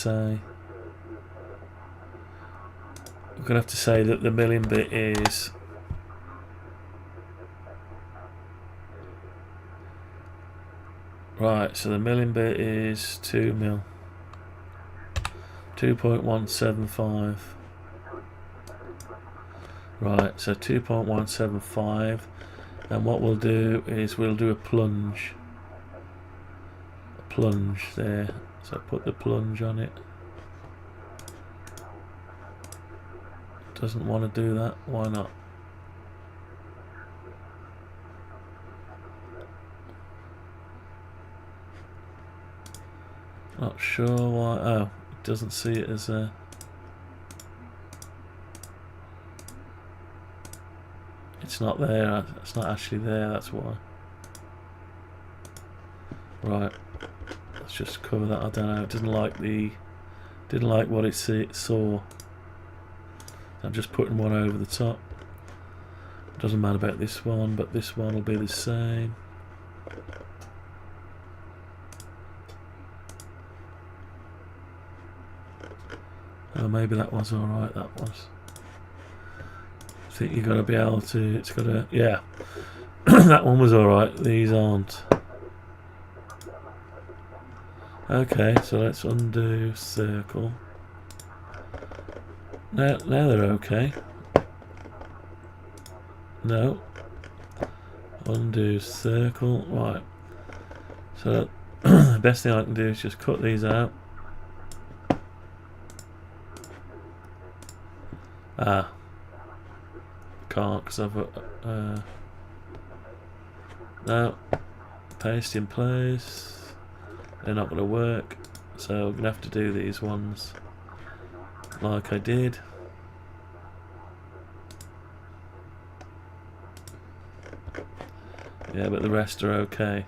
say that the milling bit is right. So the milling bit is 2 mil, 2.175. Right, so 2.175, and what we'll do is we'll do a plunge there. So put the plunge on it. Doesn't want to do that, why not? Not sure why. Oh, it doesn't see it as a. It's not there. It's not actually there. That's why. Right. Let's just cover that. I don't know. It doesn't like the. Didn't like what it saw. I'm just putting one over the top. Doesn't matter about this one, but this one will be the same. Oh, maybe that one's alright, that was. I think you've got to be able to, it's got to, yeah. That one was alright, these aren't. Okay, so let's undo circle. Now they're okay. No. Undo circle, right. So the best thing I can do is just cut these out. Ah, can't because I've no, paste in place. They're not going to work, so we're going to have to do these ones like I did. Yeah, but the rest are okay.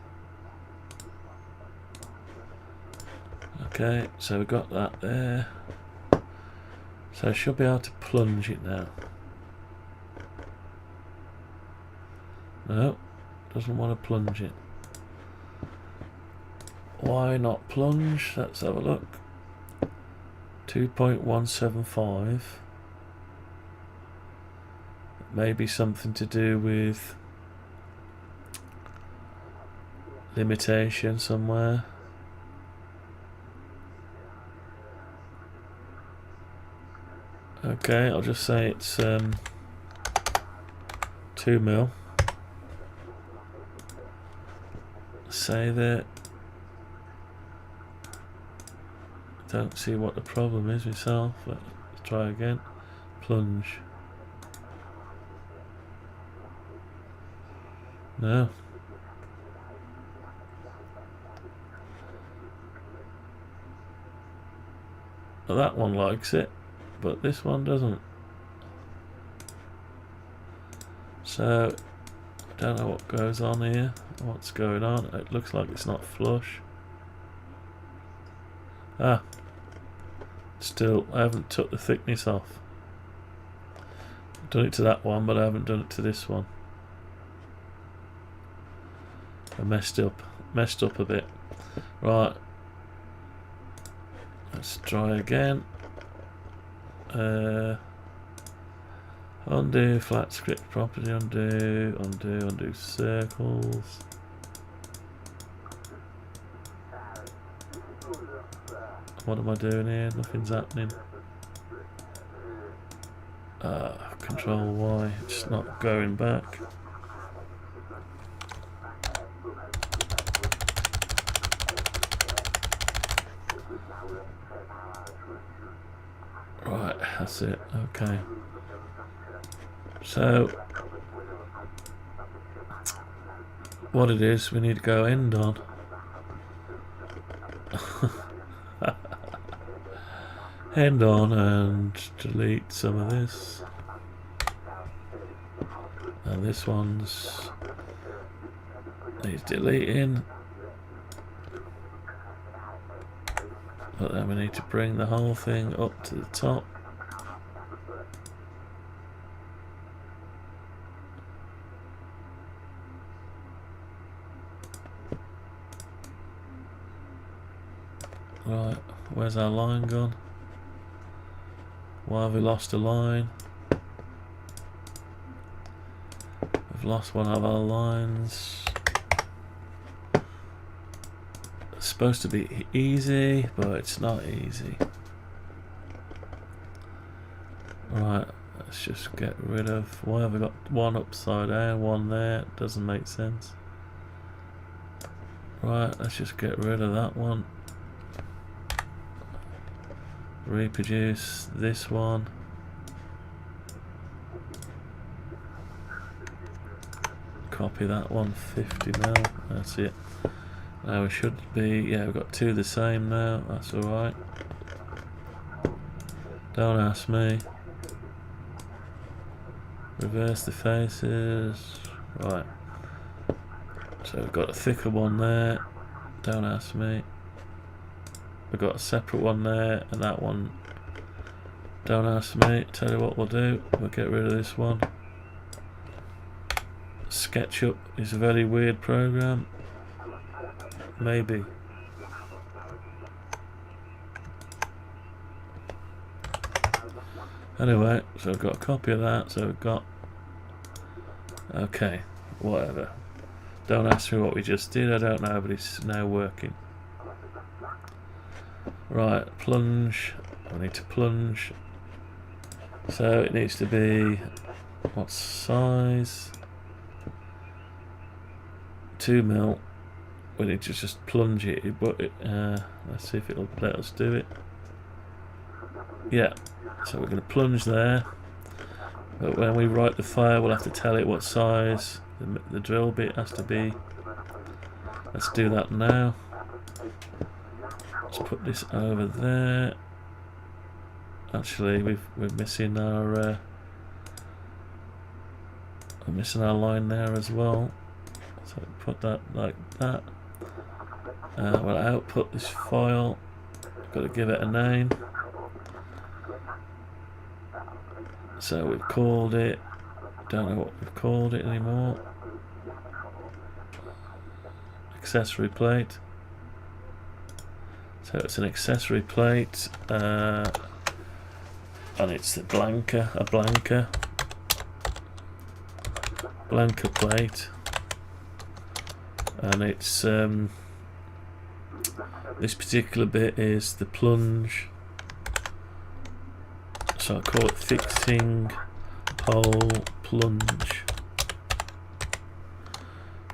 Okay, so we've got that there. So I should be able to plunge it now. No, doesn't want to plunge it. Why not plunge? Let's have a look. 2.175. Maybe something to do with limitation somewhere. Okay, I'll just say it's 2 mil. Say that. Don't see what the problem is myself. Let's try again. Plunge. No. Well, that one likes it, but this one doesn't. So I don't know what goes on here. What's going on? It looks like it's not flush. Ah, still I haven't took the thickness off. I've done it to that one, but I haven't done it to this one. I messed up a bit. Right, let's try again. Undo flat script property, undo circles. What am I doing here? Nothing's happening. Control Y, it's not going back. Right, that's it, okay. So, what it is, we need to go end on. End on and delete some of this. And this one's needs deleting. But then we need to bring the whole thing up to the top. Right, where's our line gone? Why have we lost a line? We've lost one of our lines. It's supposed to be easy, but it's not easy. Right, let's just get rid of... Why have we got one upside down, one there? It doesn't make sense. Right, let's just get rid of that one. Reproduce this one. Copy that one, 50mm. That's it. Now we should be, yeah, we've got two the same now. That's alright. Don't ask me. Reverse the faces. Right. So we've got a thicker one there. Don't ask me. We've got a separate one there, and that one, don't ask me. Tell you what we'll do, we'll get rid of this one. SketchUp is a very weird program. Maybe. Anyway, so I've got a copy of that, so we've got... Okay, whatever. Don't ask me what we just did, I don't know, but it's now working. Right, plunge. I need to plunge. So it needs to be what size? 2mm. We need to just plunge it, but let's see if it'll let us do it. Yeah, so we're going to plunge there. But when we write the file, we'll have to tell it what size the drill bit has to be. Let's do that now. Let's put this over there. Actually, we're missing our line there as well. So put that like that. We'll output this file. Got to give it a name. So we've called it. Don't know what we've called it anymore. Accessory plate. So it's an accessory plate, and it's a blanca plate, and it's this particular bit is the plunge. So I call it fixing hole plunge,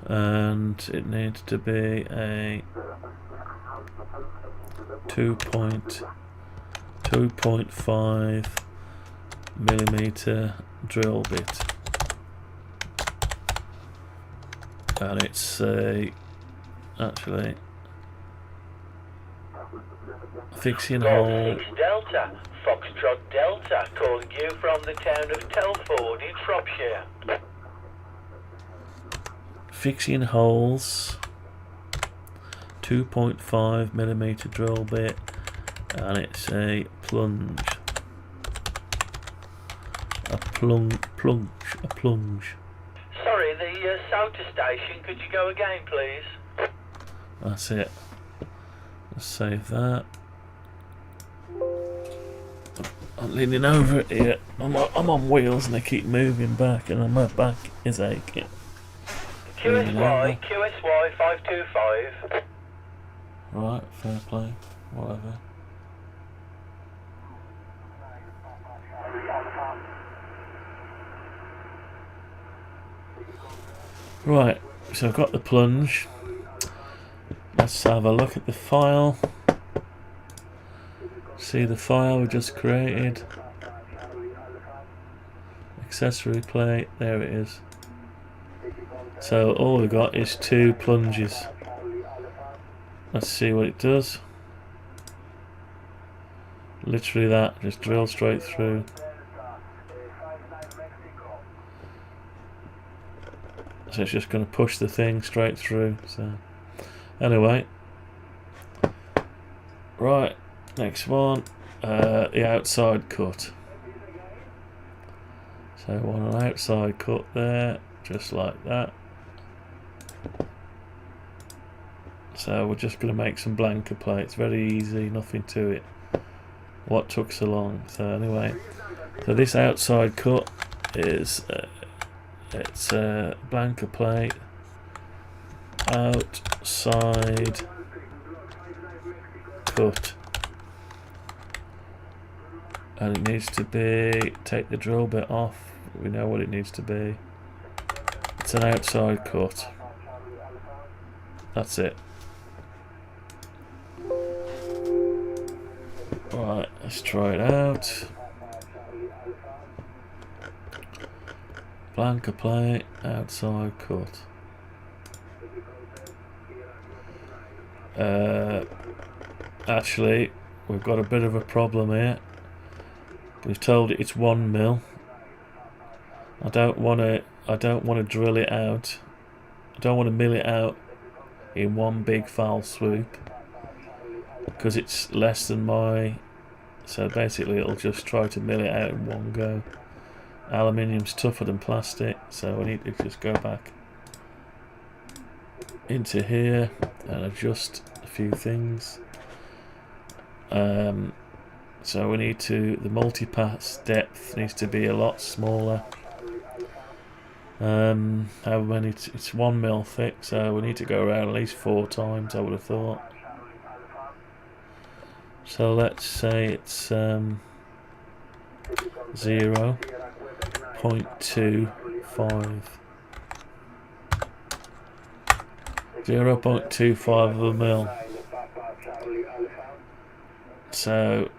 and it needs to be a 2.5mm drill bit, and it's actually fixing hole. Delta, Foxtrot Delta, calling you from the town of Telford in Shropshire. Fixing holes, 2.5mm drill bit, and it's a plunge. A plunge. Sorry, the Sauter station, could you go again, please? That's it. Let's save that. I'm leaning over it here. I'm on wheels and they keep moving back, and my back is aching. QSY 525. Right, fair play. Whatever. Right, so I've got the plunge. Let's have a look at the file. See the file we just created. Accessory plate, there it is. So all we've got is 2 plunges. Let's see what it does. Literally that, just drill straight through. So it's just going to push the thing straight through. So anyway, right, next one, the outside cut. So I want an outside cut there, just like that. So we're just going to make some blanker plates, very easy, nothing to it. What took so long? So anyway, so this outside cut is it's a blanker plate, outside cut, and it needs to be, take the drill bit off, we know what it needs to be. It's an outside cut. That's it. Right, let's try it out. Blanker plate, outside cut. Actually, we've got a bit of a problem here. We've told it it's 1 mil. I don't want to drill it out. I don't want to mill it out in one big foul swoop, because it's less than my, so basically it'll just try to mill it out in one go. Aluminium's tougher than plastic, so we need to just go back into here and adjust a few things. So we need to, the multipass depth needs to be a lot smaller. How many, it's 1 mil thick, so we need to go around at least 4 times, I would have thought. So let's say it's 0.25 of a mil. So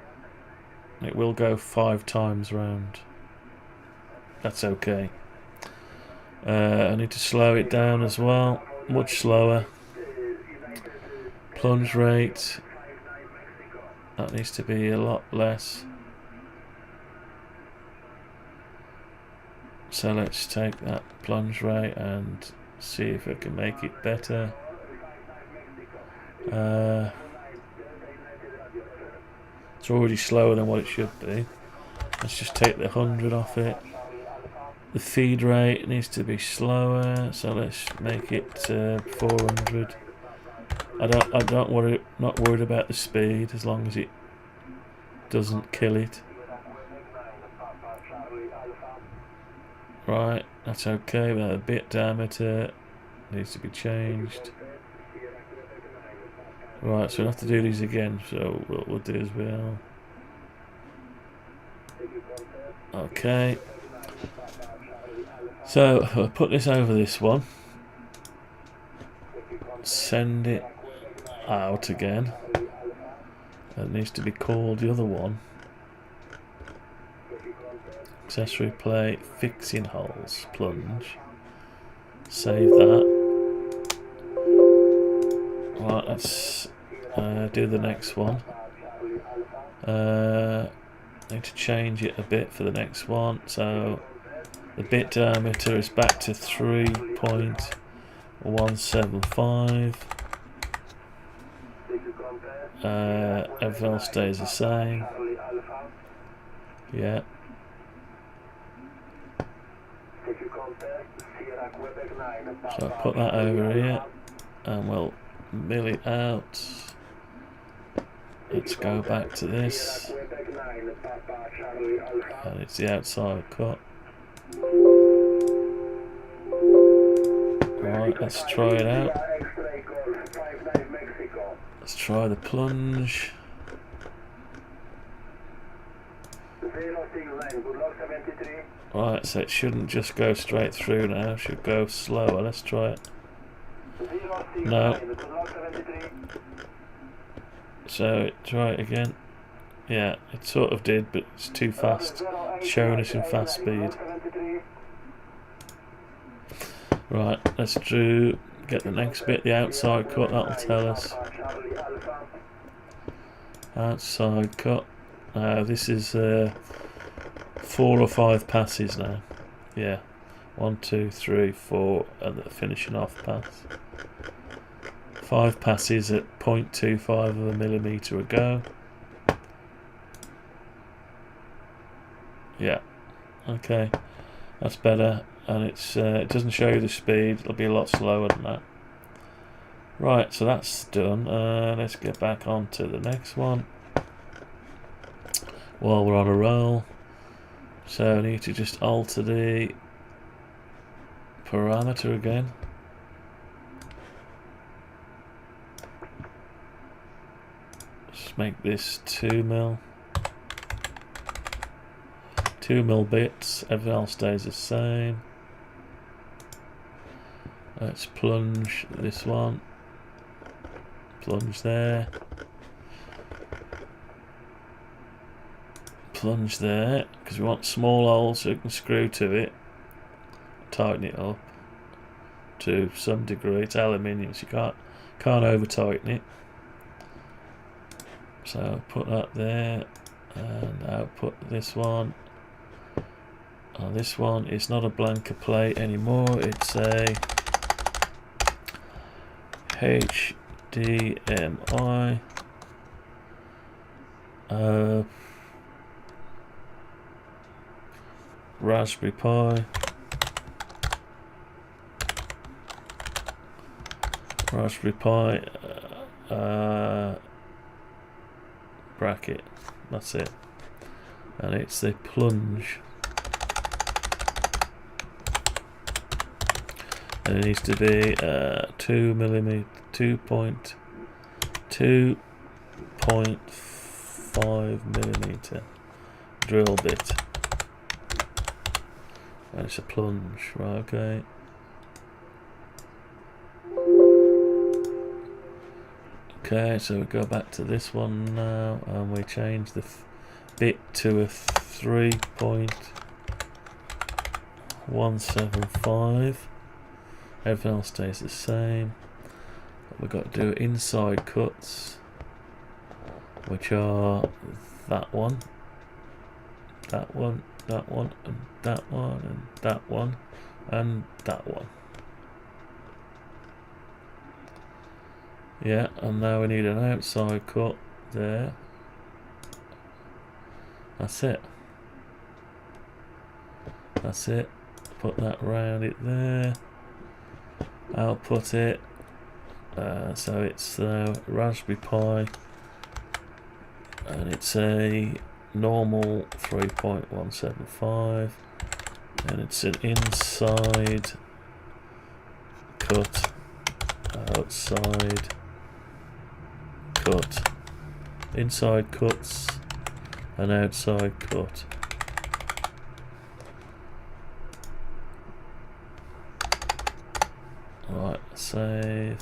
it will go 5 times round. That's okay. I need to slow it down as well, much slower. Plunge rate, that needs to be a lot less. So let's take that plunge rate and see if I can make it better. It's already slower than what it should be. Let's just take the 100 off it. The feed rate needs to be slower, so let's make it 400. Not worried about the speed as long as it doesn't kill it. Right, that's okay. The bit diameter needs to be changed. Right, so we'll have to do these again. So what we'll do is we'll, okay. So I'll put this over this one. Send it out again. That needs to be called the other one. Accessory plate, fixing holes, plunge. Save that. Right, let's do the next one. Need to change it a bit for the next one. So the bit diameter is back to 3.175. Everything else stays the same. Yeah. So I'll put that over here and we'll mill it out. Let's go back to this. And it's the outside cut. Right, let's try it out. Let's try the plunge. Right, so it shouldn't just go straight through now, it should go slower. Let's try it. No. So try it again. Yeah, it sort of did, but it's too fast. It's showing us in fast speed. Right, let's get the next bit, the outside cut, that'll tell us. Outside cut, This is 4 or 5 passes now. Yeah, 1, 2, 3, 4, and the finishing off pass. 5 passes at 0.25 of a millimetre a go. Yeah, okay, that's better, and it doesn't show you the speed. It'll be a lot slower than that. Right, so that's done. Let's get back on to the next one while we're on a roll. So I need to just alter the parameter again. Just make this 2mm. 2mm bits, everything else stays the same. Let's plunge this one. Plunge there. Plunge there, because we want small holes so we can screw to it. Tighten it up to some degree. It's aluminium, so you can't over tighten it. So put that there, and output this one. This one is not a blanker plate anymore, it's a HDMI Raspberry Pi bracket, that's it, and it's the plunge. And it needs to be 2.5 millimeter drill bit, and it's a plunge, right? Okay. Okay, so we go back to this one now, and we change the bit to a 3.175. Everything else stays the same. But we've got to do inside cuts, which are that one, that one, that one, and that one, and that one, and that one. Yeah, and now we need an outside cut there. That's it. That's it. Put that round it there. Output it. So it's Raspberry Pi, and it's a normal 3.175, and it's an inside cut, outside cut, inside cuts, and outside cut. Right, save.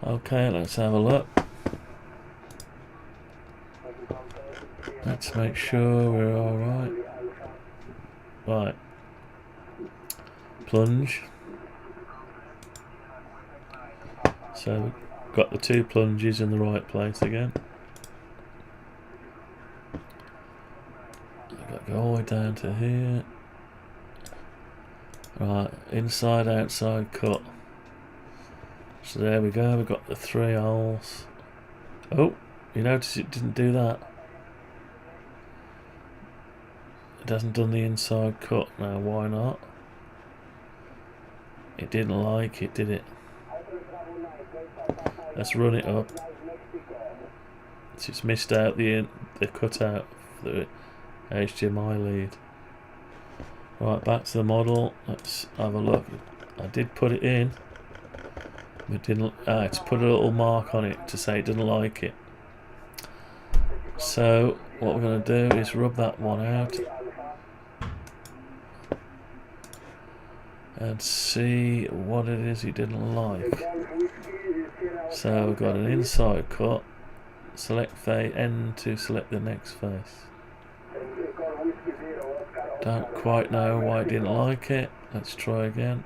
Okay, let's have a look. Let's make sure we're alright. Right. Plunge. So we've got the 2 plunges in the right place again. I've got to go all the way down to here. Right, inside, outside cut. So there we go, we've got the 3 holes. Oh, you notice it didn't do that. It hasn't done the inside cut. Now why not? It didn't like it, did it? Let's run it up. It's missed out the cutout for the HDMI lead. Right, back to the model. Let's have a look. I did put it in. It didn't. It's put a little mark on it to say it didn't like it. So what we're going to do is rub that one out and see what it is he didn't like. So we've got an inside cut. Select face end to select the next face. Don't quite know why it didn't like it. Let's try again.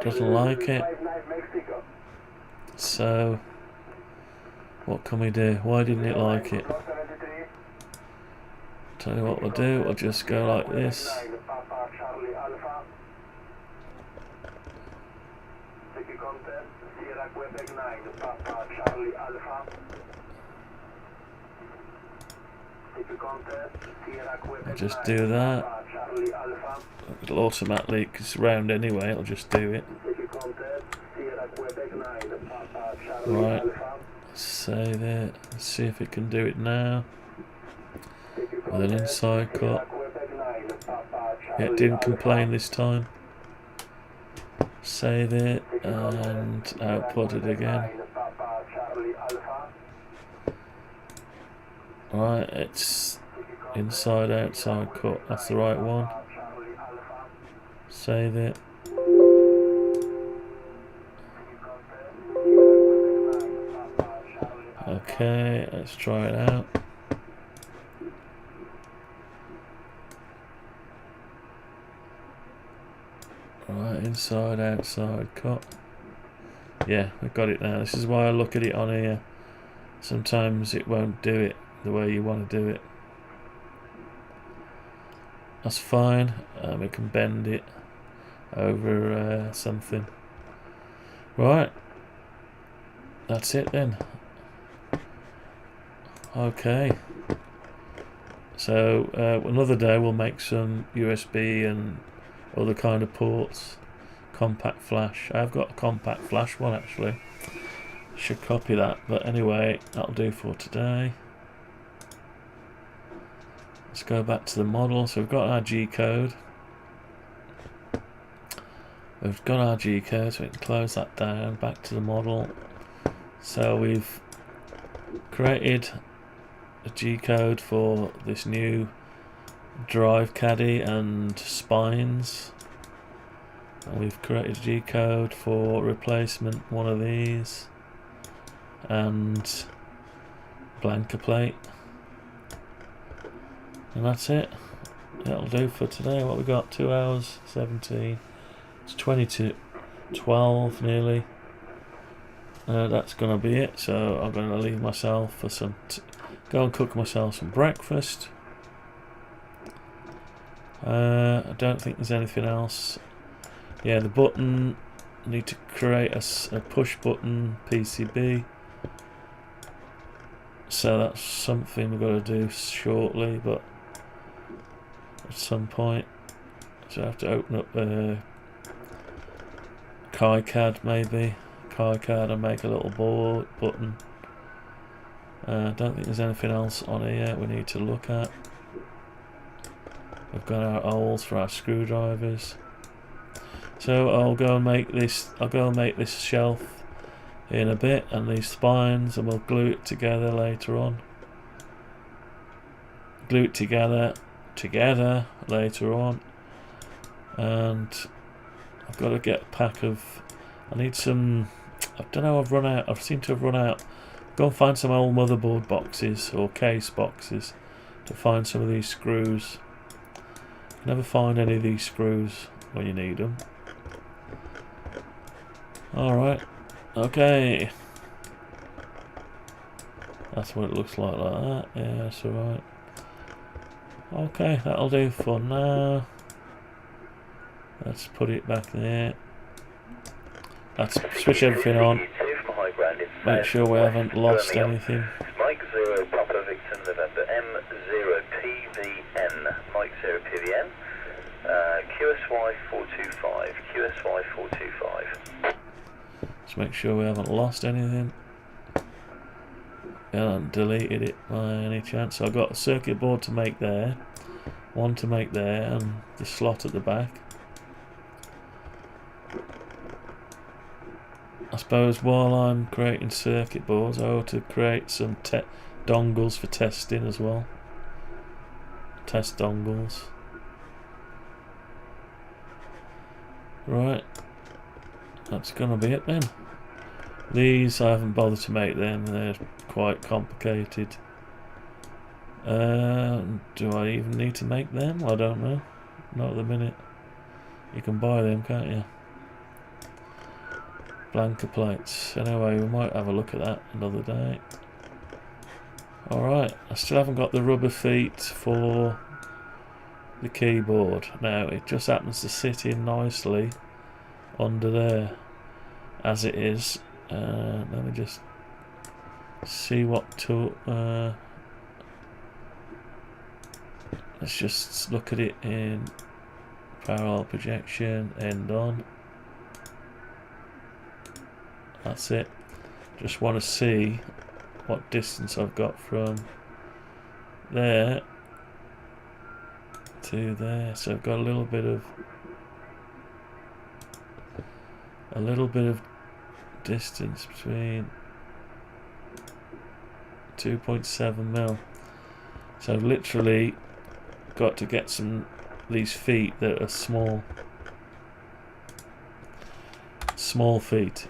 Doesn't like it. So, what can we do? Why didn't it like it? Tell you what we'll do, we'll just go like this. I'll just do that. It'll automatically, because it's round anyway, it'll just do it. Right, save it. Let's see if it can do it now. With an inside cut. Yeah, it didn't complain this time. Save it and output it again. Right, it's inside outside cut. That's the right one. Save it. Okay, let's try it out. Right, inside, outside, cut. Yeah, we've got it now. This is why I look at it on here. Sometimes it won't do it the way you want to do it. That's fine. We can bend it over something. Right. That's it then. Okay. So another day we'll make some USB and other kind of ports. Compact flash. I've got a compact flash one actually. Should copy that. But anyway, that'll do for today. Let's go back to the model. So we've got our G code. We've got our G code, so we can close that down. Back to the model. So we've created a G code for this new drive caddy and spines. And we've created a G code for replacement one of these and blanker plate. And that's it. That'll do for today. What we got? 2 hours 17. It's 20 to 12 nearly. That's gonna be it. So I'm gonna leave myself for some. Go and cook myself some breakfast. I don't think there's anything else. Yeah, the button. Need to create a push button PCB. So that's something we've got to do shortly, but at some point. So I have to open up KiCad maybe. KiCad and make a little board button. I don't think there's anything else on here we need to look at. We've got our holes for our screwdrivers. So I'll go and make this. I'll go and make this shelf in a bit, and these spines, and we'll glue it together later on. Glue it together later on, and I've got to get a pack of. I need some. I don't know. I've run out. I seem to have run out. Go and find some old motherboard boxes or case boxes to find some of these screws. Never find any of these screws when you need them. Alright, okay. That's what it looks like that. Yeah, that's alright. Okay, that'll do for now. Let's put it back there. Let's switch everything on. Make sure we haven't lost anything. Mike 0 Papa Victor November M0PVN. Mike 0 PVN. QSY 425. QSY 425. Let's make sure we haven't lost anything. I haven't deleted it by any chance. So I've got a circuit board to make there, one to make there, and the slot at the back. I suppose while I'm creating circuit boards, I ought to create some dongles for testing as well. Test dongles. Right, that's gonna be it then. These I haven't bothered to make them, they're quite complicated. Do I even need to make them? I don't know. Not at the minute. You can buy them, can't you? Blanker plates. Anyway, we might have a look at that another day. Alright, I still haven't got the rubber feet for the keyboard. Now, it just happens to sit in nicely under there, as it is. Let me just see what to... let's just look at it in parallel projection, end on. That's it. Just want to see what distance I've got from there to there. So I've got a little bit of distance between 2.7 mil. So I've literally got to get these feet that are small feet.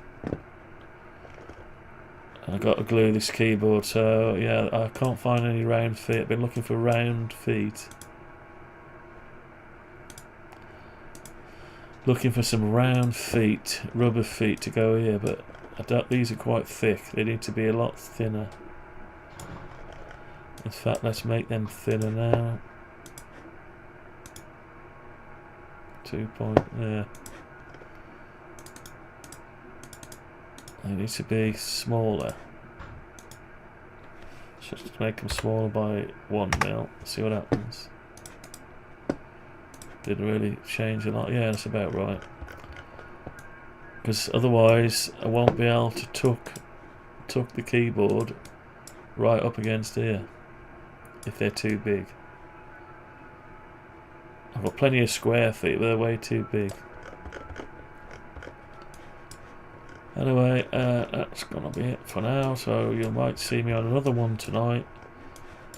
I've got to glue this keyboard, so yeah, I can't find any round feet. I've been looking for round feet. Looking for some round feet, rubber feet to go here, but I doubt these are quite thick. They need to be a lot thinner. In fact, let's make them thinner now. 2 point, yeah. They need to be smaller. Just make them smaller by 1 mil. See what happens. Didn't really change a lot. Yeah, that's about right. Because otherwise, I won't be able to tuck the keyboard right up against here if they're too big. I've got plenty of square feet, but they're way too big. Anyway, that's gonna be it for now. So you might see me on another one tonight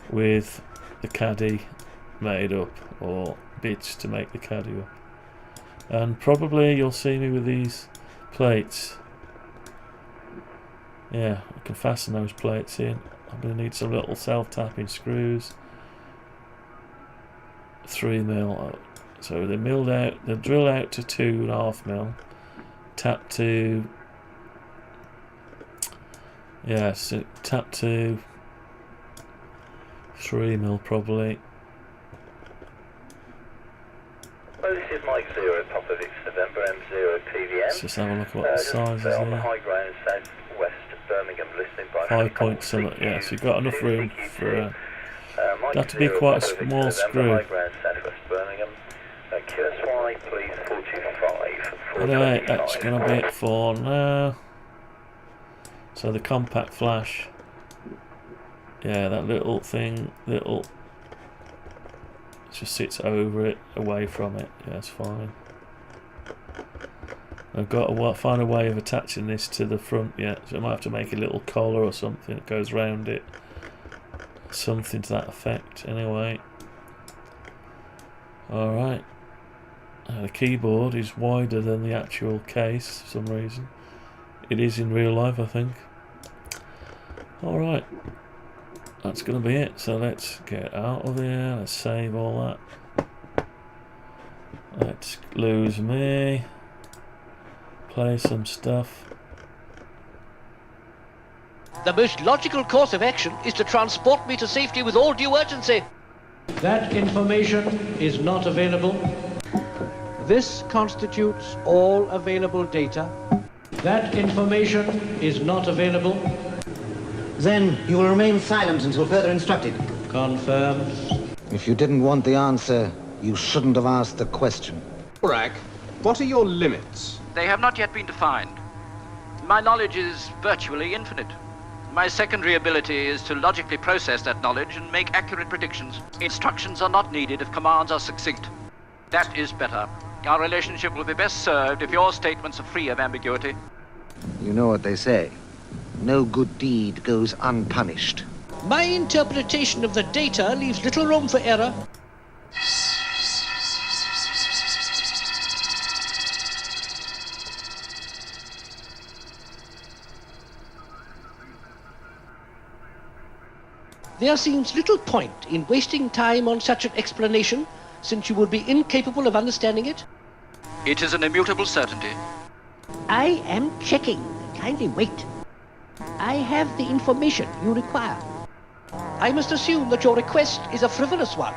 with the Caddy made up, or bits to make the Caddy up. And probably you'll see me with these plates. Yeah, I can fasten those plates in. I'm gonna need some little self-tapping screws. 3 mil. So they're milled out. They're drilled out to 2.5 mil. Tap to. Yeah, so tap to 3 mil probably. Well, this is Mike 0, Papa Victor November, M0 PVM. Let's just have a look at what the size is on the there. high ground southwest Birmingham, listening by 5 point something. Yeah, so you've got enough room for. That to be quite a small screw. High ground southwest Birmingham. QSY, please 425. Anyway, that's gonna be it for now. So the compact flash, yeah, that little thing, it just sits over it, away from it. Yeah, it's fine. I've got to find a way of attaching this to the front yet, so I might have to make a little collar or something that goes round it. Something to that effect, anyway. Alright. The keyboard is wider than the actual case for some reason. It is in real life, I think. Alright, that's going to be it. So let's get out of here. Let's save all that. Let's lose me. Play some stuff. The most logical course of action is to transport me to safety with all due urgency. That information is not available. This constitutes all available data. That information is not available. Then you will remain silent until further instructed. Confirmed. If you didn't want the answer, you shouldn't have asked the question. Borak, what are your limits? They have not yet been defined. My knowledge is virtually infinite. My secondary ability is to logically process that knowledge and make accurate predictions. Instructions are not needed if commands are succinct. That is better. Our relationship will be best served if your statements are free of ambiguity. You know what they say. No good deed goes unpunished. My interpretation of the data leaves little room for error. There seems little point in wasting time on such an explanation, since you would be incapable of understanding it. It is an immutable certainty. I am checking. Kindly wait. I have the information you require. I must assume that your request is a frivolous one.